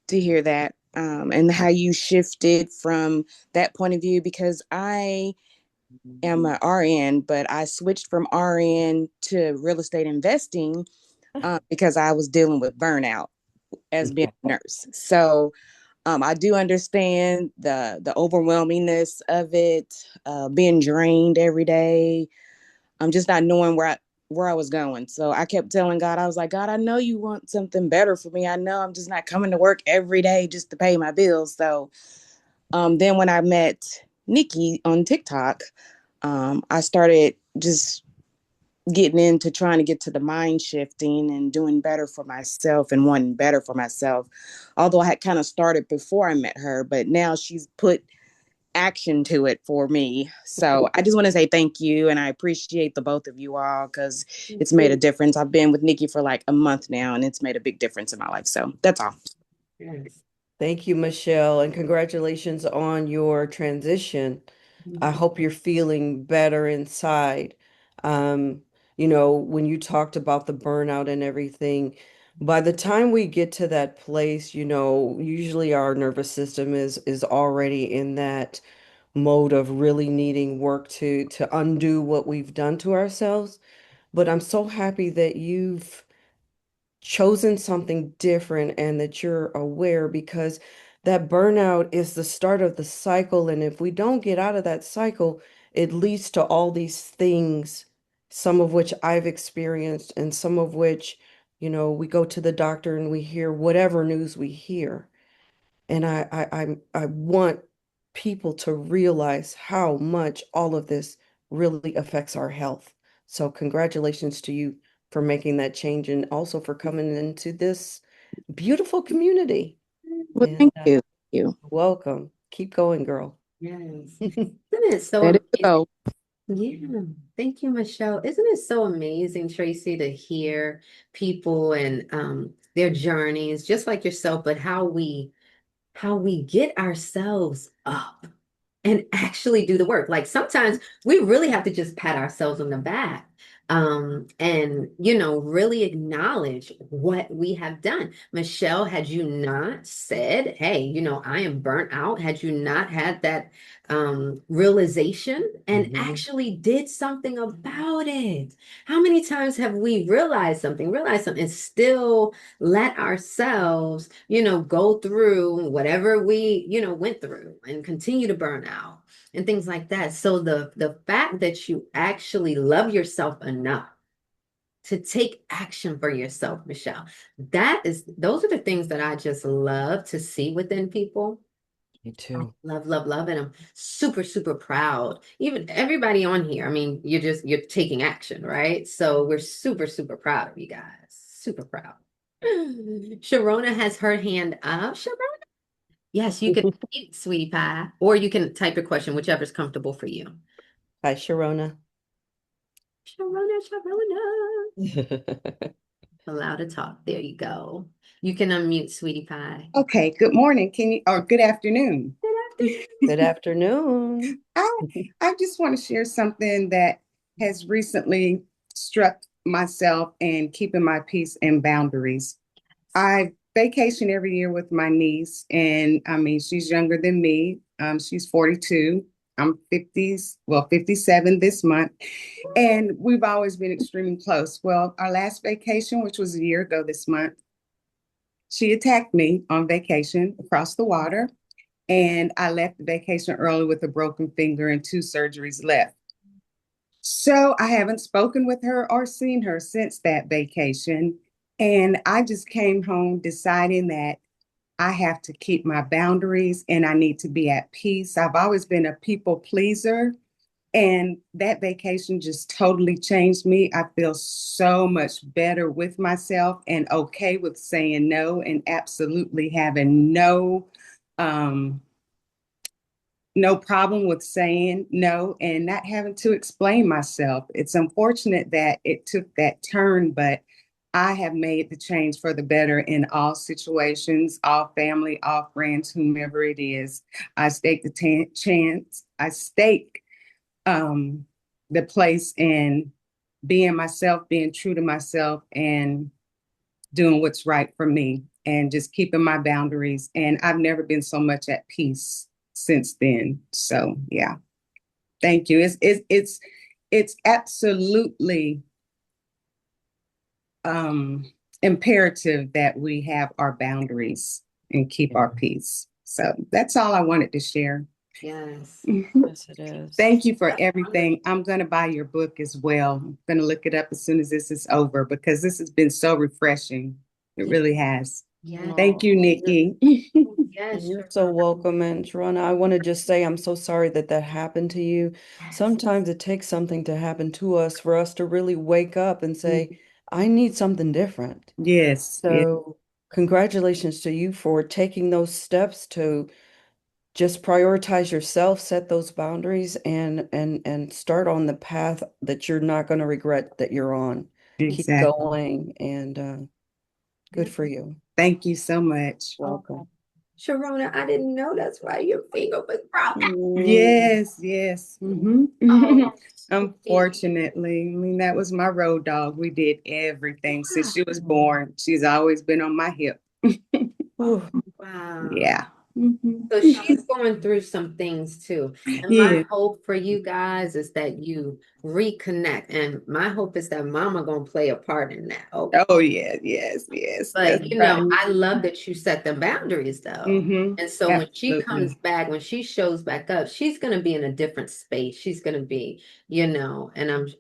to hear that, and how you shifted from that point of view because I am a RN, but I switched from RN to real estate investing because I was dealing with burnout as being a nurse. So I do understand the overwhelmingness of it, being drained every day. I'm just not knowing where I was going. So I kept telling God, I was like, God, I know you want something better for me. I know I'm just not coming to work every day just to pay my bills. So then when I met Nikki on TikTok, I started just getting into trying to get to the mind shifting and doing better for myself and wanting better for myself. Although I had kind of started before I met her, but now she's put action to it for me. So I just want to say thank you. And I appreciate the both of you all because it's made a difference. I've been with Nikki for like a month now and it's made a big difference in my life. So that's all. Yes. Thank you, Michelle, and congratulations on your transition. I hope you're feeling better inside. Um, when you talked about the burnout and everything, by the time we get to that place, usually our nervous system is already in that mode of really needing work to undo what we've done to ourselves. But I'm so happy that you've chosen something different and that you're aware because that burnout is the start of the cycle. And if we don't get out of that cycle, it leads to all these things, some of which I've experienced and some of which, we go to the doctor and we hear whatever news we hear. And I want people to realize how much all of this really affects our health. So congratulations to you for making that change and also for coming into this beautiful community. Well, And thank you. Thank you. welcome. Keep going, girl. Yes. Isn't it so Let it amazing? go. Yeah. Thank you, Michelle. Isn't it so amazing, Tracy, to hear people and their journeys, just like yourself, but how we get ourselves up and actually do the work. Like sometimes we really have to just pat ourselves on the back, and really acknowledge what we have done. Michelle, had you not said, hey, I am burnt out, had you not had that realization and Mhm. actually did something about it, how many times have we realized something and still let ourselves, go through whatever we, went through and continue to burn out and things like that. So the fact that you actually love yourself enough to take action for yourself, Michelle, those are the things that I just love to see within people. Me too. Love, love, love. And I'm super, super proud. Even everybody on here, I mean, you're taking action, right? So we're super, super proud of you guys. Super proud. Sharona has her hand up. Sharona. Yes, you can eat, sweetie pie, or you can type your question, whichever's comfortable for you. Hi, Sharona. Sharona, Sharona. Allow to talk. There you go. You can unmute, sweetie pie. Okay, good morning. Or good afternoon. Good Good afternoon. afternoon. I I just want to share something that has recently struck myself and keeping my peace and boundaries. I vacation every year with my niece, and I mean, she's younger than me. She's 42. I'm 50s, well, 57 this month. And we've always been extremely close. Well, our last vacation, which was a year ago this month, she attacked me on vacation across the water. And I left the vacation early with a broken finger and two surgeries left. So I haven't spoken with her or seen her since that vacation. And I just came home deciding that I have to keep my boundaries and I need to be at peace. I've always been a people pleaser. And that vacation just totally changed me. I feel so much better with myself and okay with saying no and absolutely having um, no problem with saying no and not having to explain myself. It's unfortunate that it took that turn, but I have made the change for the better in all situations, all family, all friends, whomever it is. I stake the chance. I stake um, the place in being myself, being true to myself, and doing what's right for me, and just keeping my boundaries. And I've never been so much at peace since then. So yeah, thank you. It's absolutely imperative that we have our boundaries and keep our peace. So that's all I wanted to share. Yes. Yes, it is. Thank you for everything. I'm going to buy your book as well. I'm going to look it up as soon as this is over because this has been so refreshing. It really has. Yes. Thank you, Nikki. Yes. You're so welcome. And Sharona, I want to just say I'm so sorry that that happened to you. Yes. Sometimes it takes something to happen to us for us to really wake up and say, I need something different. Yes. So congratulations to you for taking those steps to just prioritize yourself, set those boundaries, and start on the path that you're not going to regret that you're on. Keep Exactly. going, and good for you. Thank you so much. Welcome. Sharona, I didn't know that's why your finger was broken. Yes, yes. Oh, Unfortunately, I mean, that was my road dog. We did everything since she was born. She's always been on my hip. Ooh, wow. Yeah. So she's going through some things too. And my Yeah. hope for you guys is that you reconnect. And my hope is that mama gonna play a part in that. Okay. Oh, yeah. Yes, yes. But That's you know, right. I love that you set the boundaries though. And so when she comes Absolutely. back, when she shows back up, she's gonna be in a different space. She's gonna be, and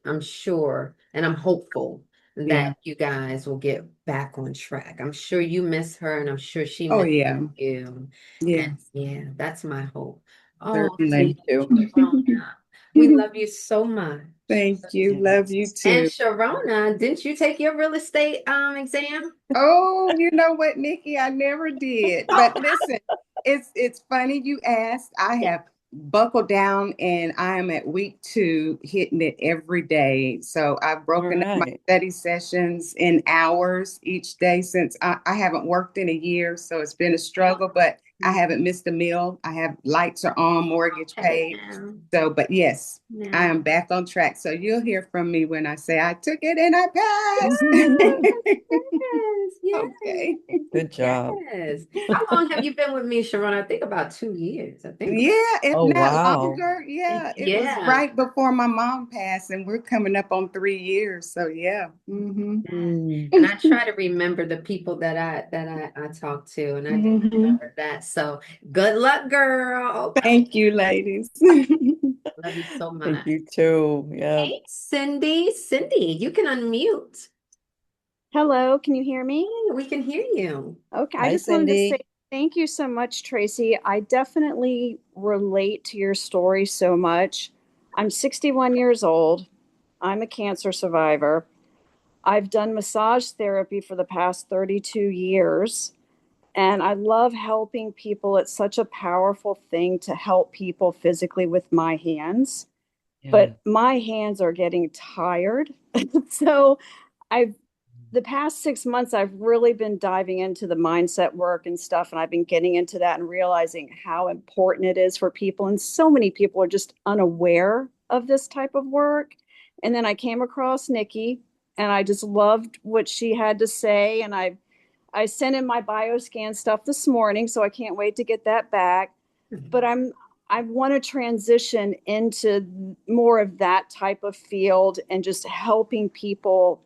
I'm sure and I'm hopeful Yeah. that you guys will get back on track. I'm sure you miss her and I'm sure she Oh, misses yeah. you. Yeah. And yeah, that's my hope. Oh, Certainly. Sharona, we love you so much. Thank you. Love you And too. Sharona, didn't you take your real estate exam? Oh, you know what, Nikki? I never did. But listen, it's funny you asked. I have buckled down and I am at week 2 hitting it every day. So I've all broken up my right. study sessions in hours each day since I haven't worked in a year. So it's been a struggle, but I haven't missed a meal. I have lights are on, mortgage paid. So, but yes, I am back on track. So you'll hear from me when I say I took it and I passed. Yes, yes, Okay. Good job. yes. How long have you been with me, Sharon? I think about 2 years. I think. Yeah, if Oh, not wow. longer. Yeah, it was Yeah. right before my mom passed, and we're coming up on 3 years. So yeah. Mm. And I try to remember the people that I talk to, and I do remember that. So good luck, girl. Thank you, ladies. Love you so Thank much. you too. Yeah. Hey, Cindy. Cindy, you can unmute. Hello, can you hear me? We can hear you. Okay, I Hi, just wanted to say Cindy. thank you so much, Tracy. I definitely relate to your story so much. I'm 61 years old. I'm a cancer survivor. I've done massage therapy for the past 32 years, and I love helping people. It's such a powerful thing to help people physically with my hands, Yeah. but my hands are getting tired. So I've the past 6 months, I've really been diving into the mindset work and stuff. And I've been getting into that and realizing how important it is for people. And so many people are just unaware of this type of work. And then I came across Nikki and I just loved what she had to say. And I sent in my bioscan stuff this morning, so I can't wait to get that back. But I want to transition into more of that type of field and just helping people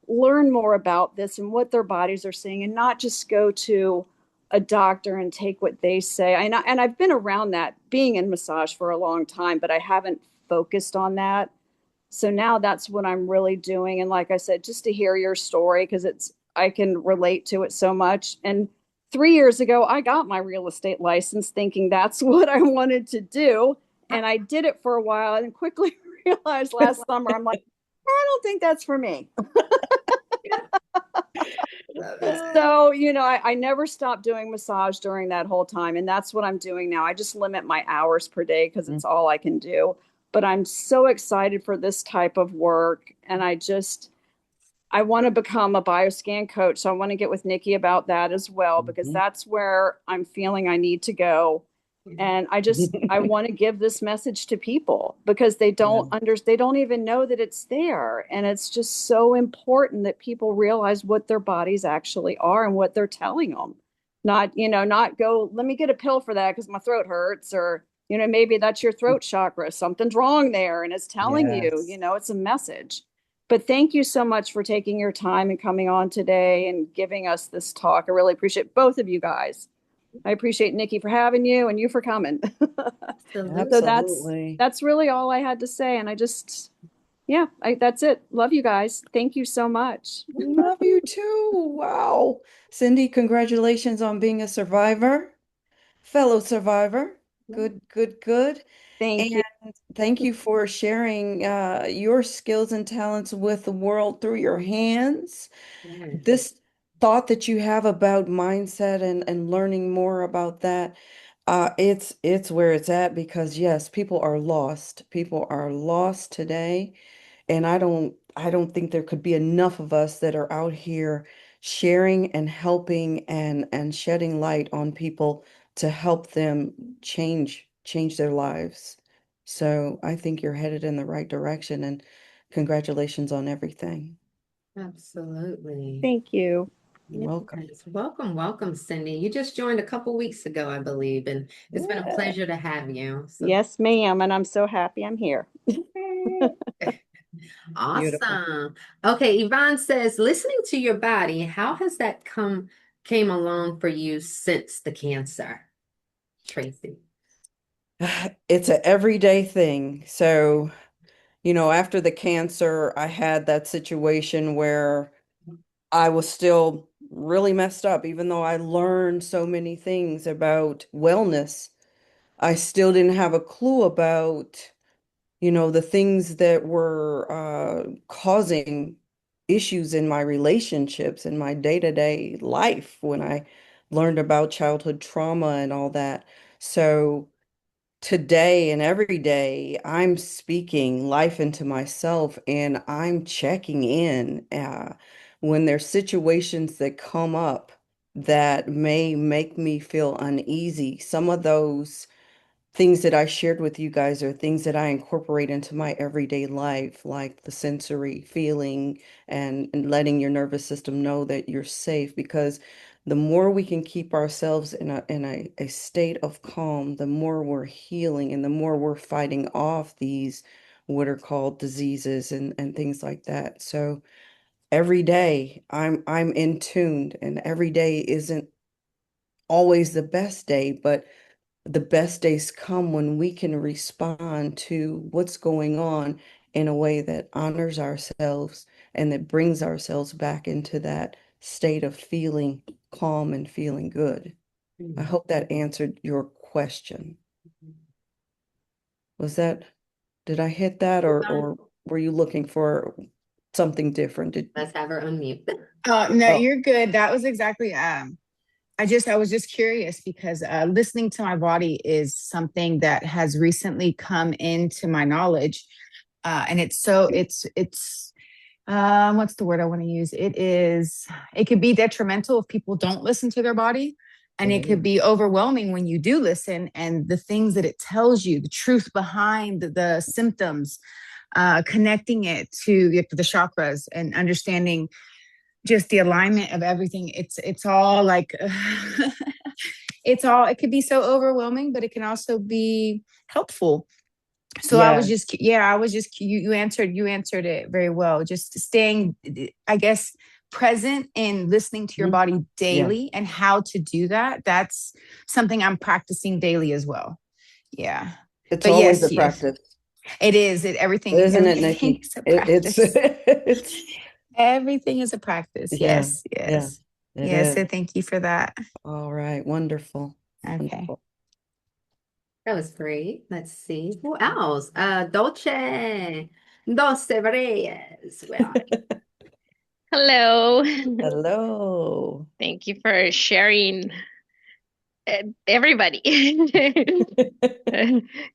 learn more about this and what their bodies are saying, and not just go to a doctor and take what they say. And I've been around that, being in massage for a long time, but I haven't focused on that. So now that's what I'm really doing. And like I said, just to hear your story, because I can relate to it so much. And 3 years ago, I got my real estate license thinking that's what I wanted to do. And I did it for a while and quickly realized last summer, I'm like, I don't think that's for me. So, I never stopped doing massage during that whole time. And that's what I'm doing now. I just limit my hours per day because it's all I can do. But I'm so excited for this type of work. And I want to become a bioscan coach. So I want to get with Nikki about that as well, because that's where I'm feeling I need to go. And I want to give this message to people because they don't they don't even know that it's there. And it's just so important that people realize what their bodies actually are and what they're telling them. Not go, let me get a pill for that because my throat hurts, or, maybe that's your throat chakra. Something's wrong there. And it's telling you, it's a message. But thank you so much for taking your time and coming on today and giving us this talk. I really appreciate both of you guys. I appreciate Nikki for having you and you for coming. So that's really all I had to say. And that's it. Love you guys. Thank you so much. Love you too. Wow. Cindy, congratulations on being a survivor, fellow survivor. Good, good, good. Thank you. Thank you for sharing your skills and talents with the world through your hands. This thought that you have about mindset and learning more about that, it's where it's at, because yes, people are lost. People are lost today. And I don't think there could be enough of us that are out here sharing and helping and shedding light on people to help them change their lives. So I think you're headed in the right direction, and congratulations on everything. Absolutely. Thank you. Welcome. Welcome, Cindy. You just joined a couple weeks ago, I believe, and it's been a pleasure to have you. So. Yes, ma'am. And I'm so happy I'm here. Awesome. Beautiful. Okay, Yvonne says, listening to your body, how has that came along for you since the cancer? Tracy. It's an everyday thing. So, after the cancer, I had that situation where I was still really messed up, even though I learned so many things about wellness. I still didn't have a clue about, the things that were causing issues in my relationships and my day-to-day life when I learned about childhood trauma and all that. So today and every day, I'm speaking life into myself, and I'm checking in when there's situations that come up that may make me feel uneasy. Some of those things that I shared with you guys are things that I incorporate into my everyday life, like the sensory feeling and letting your nervous system know that you're safe. Because the more we can keep ourselves in a state of calm, the more we're healing and the more we're fighting off these what are called diseases and things like that. So every day I'm in tuned, and every day isn't always the best day, but the best days come when we can respond to what's going on in a way that honors ourselves and that brings ourselves back into that state of feeling calm and feeling good. I hope that answered your question. Did I hit that, or were you looking for something different? Let's have her unmute. No, you're good. That was exactly I was just curious because listening to my body is something that has recently come into my knowledge. And it's what's the word I want to use? It could be detrimental if people don't listen to their body. And it could be overwhelming when you do listen, and the things that it tells you, the truth behind the symptoms, connecting it to the chakras and understanding just the alignment of everything. It's all like, it could be so overwhelming, but it can also be helpful. So you answered it very well. Just staying, I guess, present and listening to your body daily and how to do that. That's something I'm practicing daily as well. Yeah. It's always a practice. It is. Everything isn't it, Nikki? It's It's everything is a practice. Yeah, Yes. It Yeah, so is. thank you for that. All right. Wonderful. Okay. Wonderful. That was great. Let's see. Who else? Dolce. Dulce Reyes. Where are you? Hello. Hello. Thank you for sharing, everybody.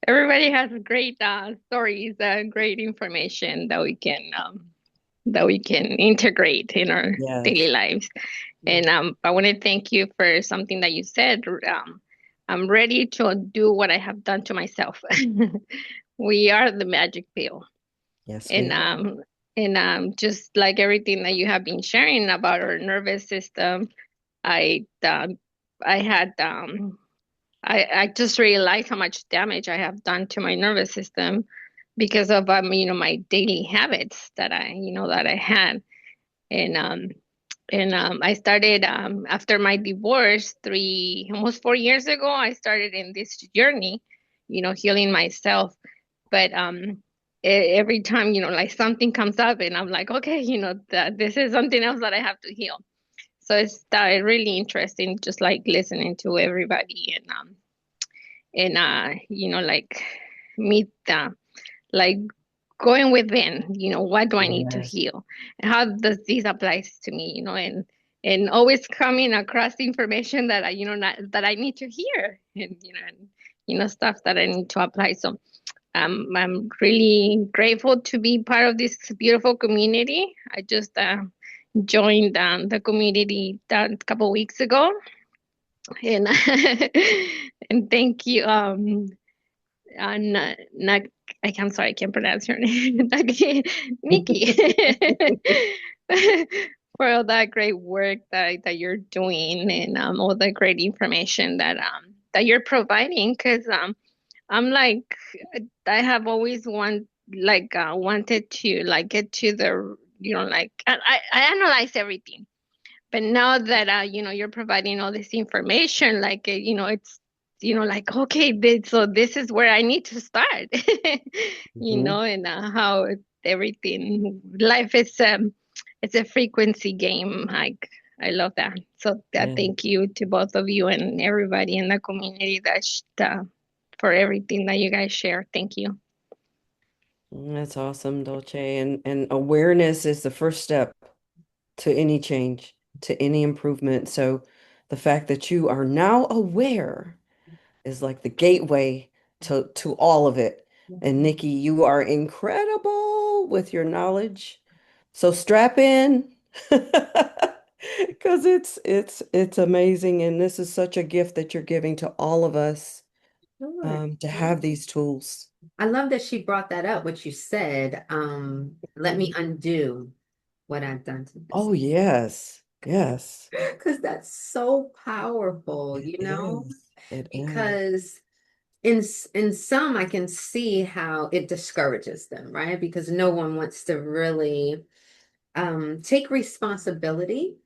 Everybody has great stories, great information that we can integrate in our daily Yes. lives. And I want to thank you for something that you said. I'm ready to do what I have done to myself. We are the magic pill. Yes, we And are. just like everything that you have been sharing about our nervous system, I I had I just realized how much damage I have done to my nervous system because of my daily habits that I had. And I started after my divorce almost 4 years ago. I started in this journey, healing myself. But every time, like something comes up, and I'm like, okay, that this is something else that I have to heal. So it started really interesting, just like listening to everybody, and like meet like going within, what do I need to Yes. heal? And how does this applies to me, and always coming across information that that I need to hear, and stuff that I need to apply. So I'm really grateful to be part of this beautiful community. I just joined the community a couple weeks ago, and and thank you, I'm sorry, I can't pronounce her name, Nikki, for all that great work that you're doing, and all the great information that you're providing. Because I'm like, I have always wanted to like get to the, like I analyze everything, but now that you're providing all this information, like it's like, okay, so this is where I need to start. Mhm. And how everything life is, it's a frequency game. Like, I love that. So Yeah. thank you to both of you and everybody in the community for everything that you guys share. Thank you. That's awesome, Dolce. And awareness is the first step to any change, to any improvement. So the fact that you are now aware is like the gateway to all of it. And Nikki, you are incredible with your knowledge. So strap in because it's amazing. And this is such a gift that you're giving to all of us Sure. to have these tools. I love that she brought that up, what you said. Let me undo what I've done to this. Oh, yes. Yes. Because that's so powerful, It you know? is. It is. Because in some I can see how it discourages them, right? Because no one wants to really take responsibility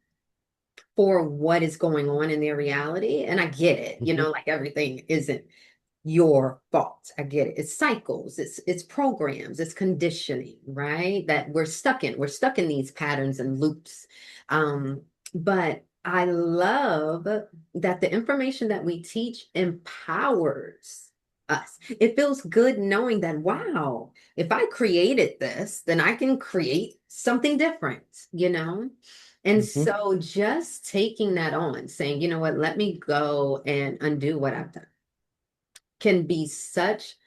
for what is going on in their reality. And I get it, Mhm. like everything isn't your fault. I get it. It's cycles, it's programs, it's conditioning, right? That we're stuck in. We're stuck in these patterns and loops. But I love that the information that we teach empowers us. It feels good knowing that, wow, if I created this, then I can create something different, And Mhm. so just taking that on, saying, you know what, let me go and undo what I've done can be such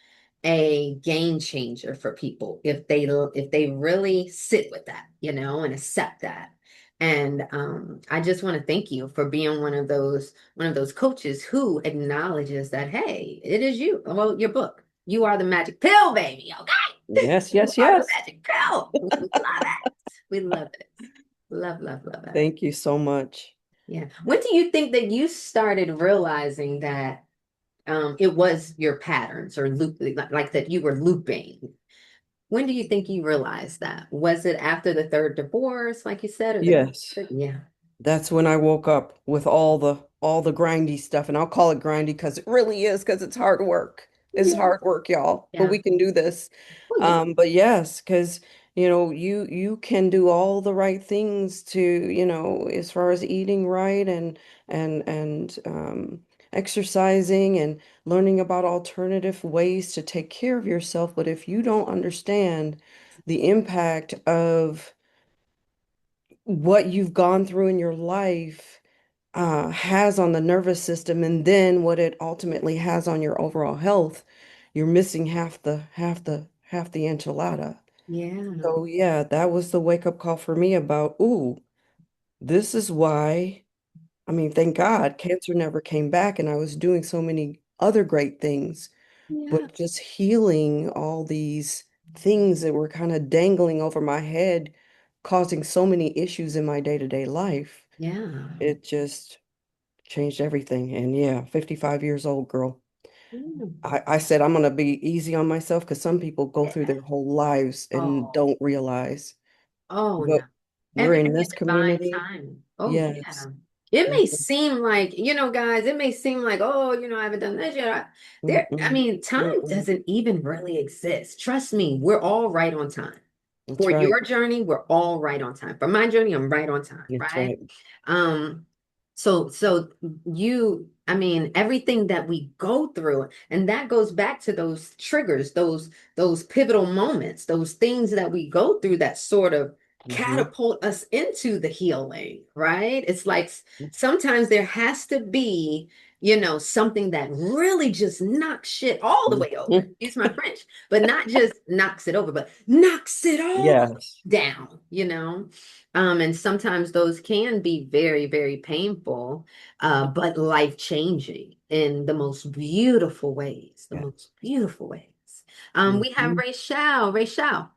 a game changer for people if they really sit with that, and accept that. And I just want to thank you for being one of those coaches who acknowledges that, hey, it is you. Well, your book, you are the magic pill, baby. Okay, Yes, you yes, are the yes. magic pill. We love it. We love it. Love, love, love it. Thank you so much. Yeah. When do you think that you started realizing that it was your patterns or loop like that you were looping? When do you think you realized that? Was it after the third divorce, like you said, or Yes. yeah. That's when I woke up with all the grindy stuff, and I'll call it grindy because it really is because it's hard work. It's Yeah. hard work, y'all, but Yeah. we can do this. Oh, yeah. But yes, because you can do all the right things to, as far as eating right and exercising and learning about alternative ways to take care of yourself. But if you don't understand the impact of what you've gone through in your life has on the nervous system, and then what it ultimately has on your overall health, you're missing half the enchilada. Yeah. So yeah, that was the wake up call for me about, ooh, this is why, I mean, thank God cancer never came back and I was doing so many other great things, Yeah. but just healing all these things that were kind of dangling over my head, causing so many issues in my day-to-day life. Yeah. It just changed everything. And yeah, 55 years old, girl. Yeah. I said I'm gonna be easy on myself because some people go through their whole lives and Oh, don't realize. oh no. But we're in Every this divine community. time. Oh Yes. yeah. It may Mhm. seem like, guys, it may seem like, oh, I haven't done this yet. I Mm-mm. mean, time Mm-mm. doesn't even really exist. Trust me, we're all right on time. That's For right. your journey, we're all right on time. For my journey, I'm right on time, That's right? right. Um, so I mean, everything that we go through, and that goes back to those triggers, those pivotal moments, those things that we go through that sort of Mm-hmm. catapult us into the healing, right? It's like sometimes there has to be, something that really just knocks shit all the way over. Mhm. Excuse my French, but not just knocks it over, but knocks it all Yes. down. And sometimes those can be very, very painful, but life-changing in the most beautiful ways, the Yeah. most beautiful ways. We have Mhm. Rachel. Rachel.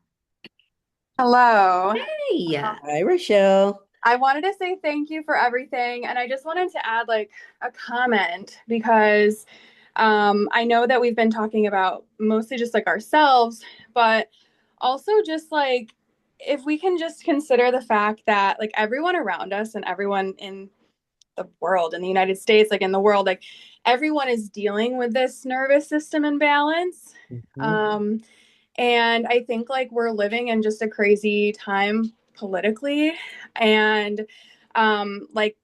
Hello. Hey. Hi, Rochelle. I wanted to say thank you for everything. And I just wanted to add like a comment because I know that we've been talking about mostly just like ourselves, but also just like if we can just consider the fact that like everyone around us and everyone in the world, in the United States, like in the world, like everyone is dealing with this nervous system imbalance. Mhm. Um, And I think like we're living in just a crazy time politically. And like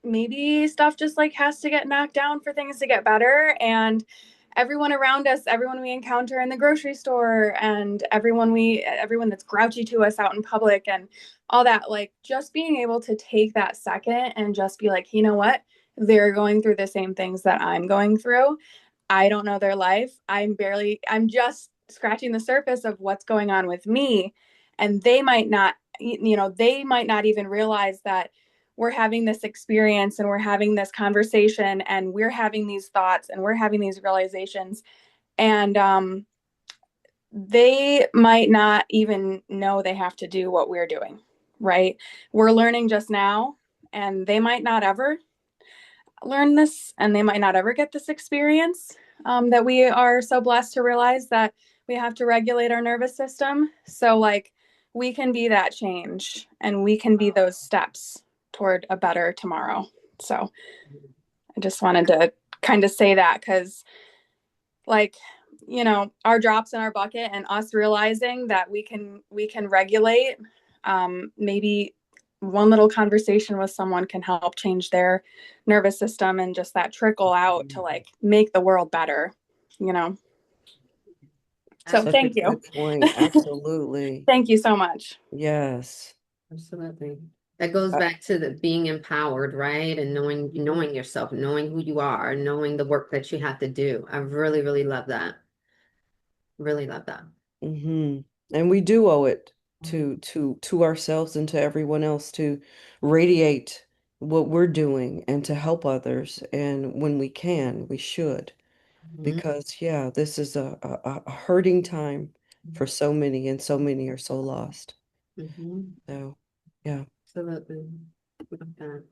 maybe stuff just like has to get knocked down for things to get better. And everyone around us, everyone we encounter in the grocery store, and everyone that's grouchy to us out in public and all that, like just being able to take that second and just be like, you know what? They're going through the same things that I'm going through. I don't know their life. I'm just scratching the surface of what's going on with me. And they might not even realize that we're having this experience and we're having this conversation and we're having these thoughts and we're having these realizations. And they might not even know they have to do what we're doing, right? We're learning just now, and they might not ever learn this and they might not ever get this experience that we are so blessed to realize that we have to regulate our nervous system. So, like, we can be that change and we can be those steps toward a better tomorrow. So, I just wanted to kind of say that because, like, our drops in our bucket and us realizing that we can regulate, maybe one little conversation with someone can help change their nervous system and just that trickle out to like make the world better you know so Such a thank you. good point. Absolutely. Thank you so much. Yes. Absolutely. That goes Uh, back to the being empowered, right? And knowing yourself, knowing who you are, knowing the work that you have to do. I really, really love that. Really love that. mhm. And we do owe it to ourselves and to everyone else to radiate what we're doing and to help others. And when we can, we should. Mhm. Because yeah, this is a hurting time for so many, and so many are so lost. Mhm. So yeah. Absolutely. Love that.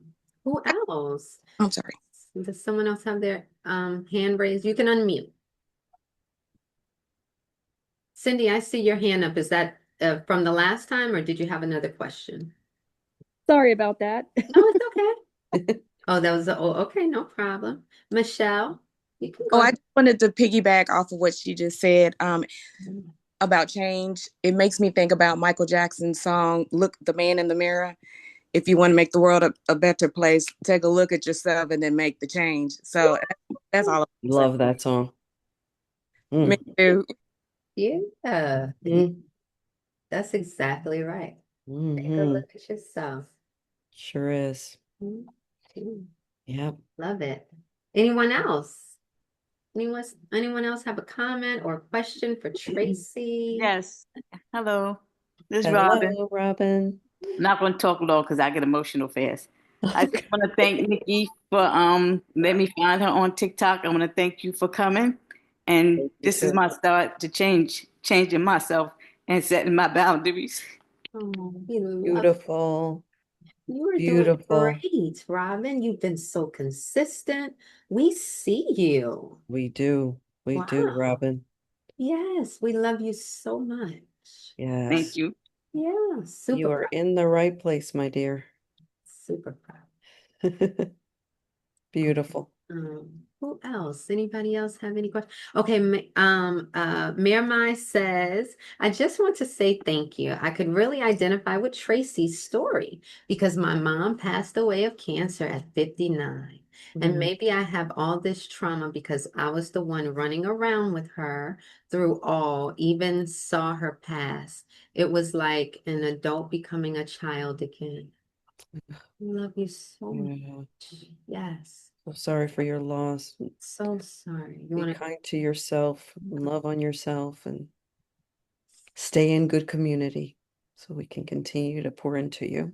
Who else? I'm sorry. Does someone else have their hand raised? You can unmute. Cindy, I see your hand up. Is that from the last time, or did you have another question? Sorry about that. No, it's okay. Oh, that was okay, no problem. Michelle, you can Oh, go I ahead. just wanted to piggyback off of what she just said. about change. It makes me think about Michael Jackson's song, Look the Man in the Mirror. If you want to make the world a better place, take a look at yourself and then make the change. So that's all I'm saying. Love that song. Me Mm. too. Yeah, Mm. that's exactly right. Take a Mhm. look at yourself. Sure is. Mhm. Yep. Love it. Anyone else? Anyone else have a comment or question for Tracy? Yes. Hello. This is Robin. Hello, Robin. Not going to talk long because I get emotional fast. I just want to thank Nikki for letting me find her on TikTok. I want to thank you for coming. And Thank you, this is sis. my start to changing myself and setting my boundaries. Oh, we love Beautiful. you are doing Beautiful. great, Robin. You've been so consistent. We see you. We do. We do, Wow. Robin. Yes, we love you so much. Thank Yes. you. Yeah, super You are proud. in the right place, my dear. Super proud. Beautiful. Who else? Anybody else have any questions? Okay, Mayor Mai says, I just want to say thank you. I could really identify with Tracy's story because my mom passed away of cancer at 59. And Mhm. maybe I have all this trauma because I was the one running around with her through all, even saw her pass. It was like an adult becoming a child again. Love you so Yeah. much. Yes. So sorry for your loss. So sorry. You Be want to? kind to yourself, love on yourself, and stay in good community so we can continue to pour into you.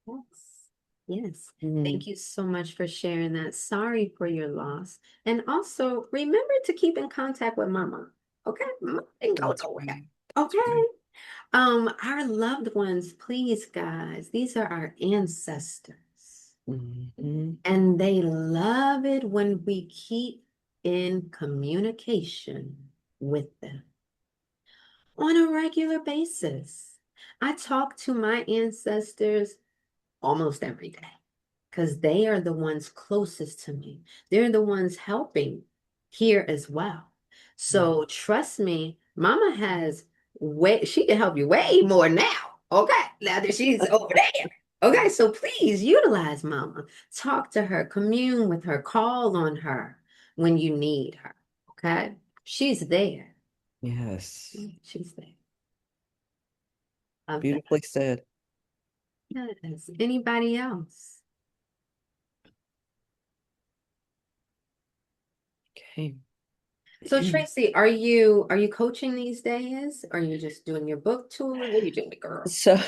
Yes. Yes. Mhm. Thank you so much for sharing that. Sorry for your loss. And also remember to keep in contact with Mama. Okay? Mama didn't go That's nowhere. right. That's Okay. right. Our loved ones, please, guys, these are our ancestors. Mhm. And they love it when we keep in communication with them on a regular basis. I talk to my ancestors almost every day because they are the ones closest to me. They're the ones helping here as well. So trust me, Mama has she can help you way more now. Okay, now that she's over there. Okay, so please utilize Mama. Talk to her, commune with her, call on her when you need her. Okay, she's there. Yes. She's there. Love that. Beautifully said. Yes. Anybody else? Okay. So Tracy, are you coaching these days? Are you just doing your book tour? What are you doing, girl? So,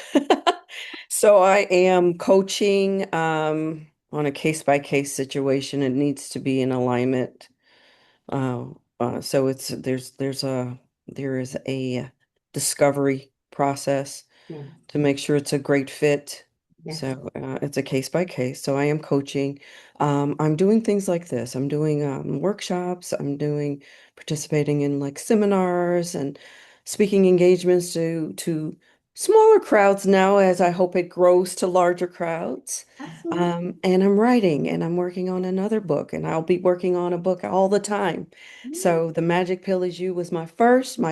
so I am coaching on a case-by-case situation. It needs to be in alignment. So there is a discovery process Yeah. to make sure it's a great fit. Yes. So it's a case by case. So I am coaching. I'm doing things like this. I'm doing workshops. I'm doing participating in like seminars and speaking engagements to smaller crowds now as I hope it grows to larger crowds. Absolutely. And I'm writing and I'm working on another book and I'll be working on a book all the time. So The Magic Pill Is You was my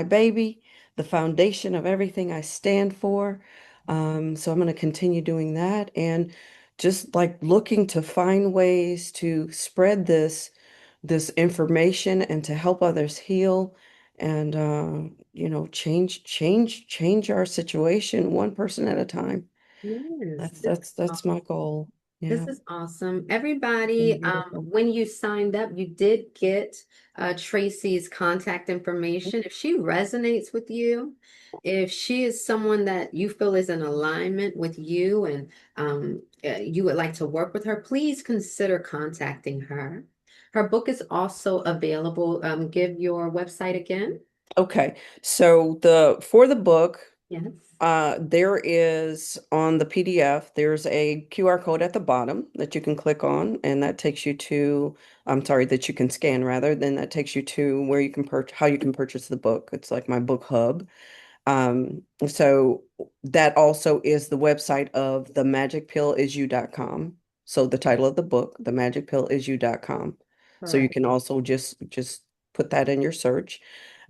baby, the foundation of everything I stand for. So I'm going to continue doing that and just like looking to find ways to spread this information and to help others heal and change our situation one person at a time. Yes. That's my goal. This Yeah. is awesome. It's been Everybody, beautiful. when you signed up, you did get Tracy's contact information. If she resonates with you, if she is someone that you feel is in alignment with you and you would like to work with her, please consider contacting her. Her book is also available. Give your website again. Okay. So for the book, Yes. there is on the PDF, there's a QR code at the bottom that you can click on, and that takes you to, I'm sorry, that you can scan rather, then that takes you to where you can how you can purchase the book. It's like my book hub. So that also is the website of themagicpillisyou.com. So the title of the book, themagicpillisyou.com. So you Correct. can also just put that in your search.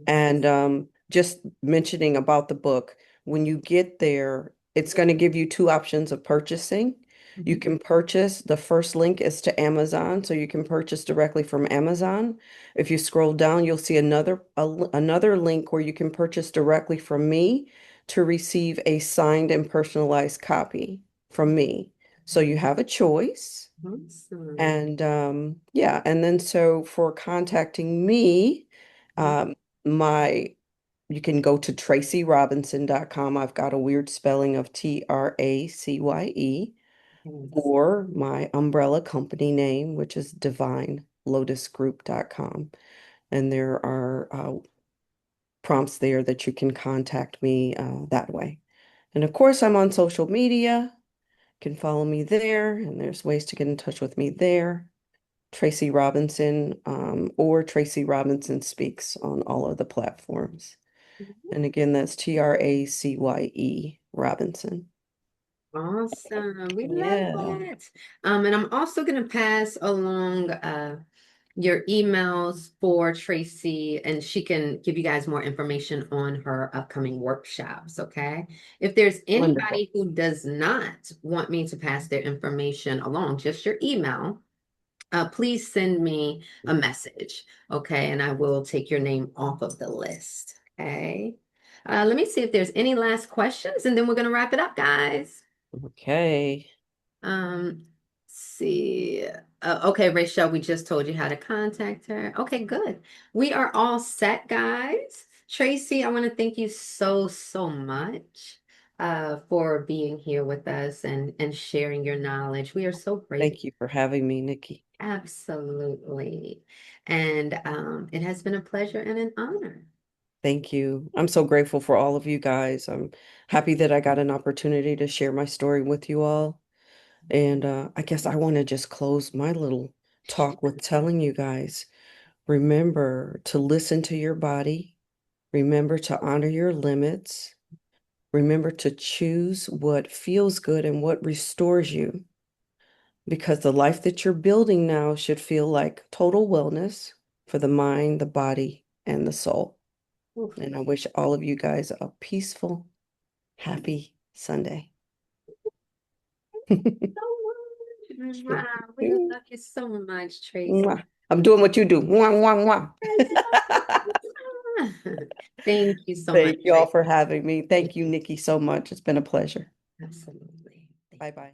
And just mentioning about the book, when you get there, it's going to give you two options of purchasing. You can purchase, the first link is to Amazon, so you can purchase directly from Amazon. If you scroll down, you'll see another link where you can purchase directly from me to receive a signed and personalized copy from me. So you have a choice. Awesome. And yeah, and then so for contacting me, you can go to tracyrobinson.com. I've got a weird spelling of TRACYE, or my umbrella company name, which is divinelotusgroup.com. And there are prompts there that you can contact me that way. And of course, I'm on social media. You can follow me there, and there's ways to get in touch with me there. Tracy Robinson, or Tracy Robinson Speaks on all of the platforms. And again, that's TRACYE Robinson. Awesome. We Yeah. love it. And I'm also going to pass along your emails for Tracy, and she can give you guys more information on her upcoming workshops, okay? If there's anybody who does not want me to pass their information along, just your email, please send me a message, okay? And I will take your name off of the list, okay? Let me see if there's any last questions, and then we're going to wrap it up, guys. Okay. See. Okay, Rachel, we just told you how to contact her. Okay, good. We are all set, guys. Tracy, I want to thank you so, so much for being here with us and sharing your knowledge. We are so grateful. Thank you for having me, Nikki. Absolutely. And it has been a pleasure and an honor. Thank you. I'm so grateful for all of you guys. I'm happy that I got an opportunity to share my story with you all. And I guess I want to just close my little talk with telling you guys, remember to listen to your body. Remember to honor your limits. Remember to choose what feels good and what restores you. Because the life that you're building now should feel like total wellness for the mind, the body, and the soul. And I wish all of you guys a peaceful, happy Sunday. Wow, we love you so much, Tracy. I'm doing what you do. Mwah, mwah, mwah. Thank you so much. Thank you all for having me. Thank you, Nikki, so much. It's been a pleasure. Absolutely. Bye-bye.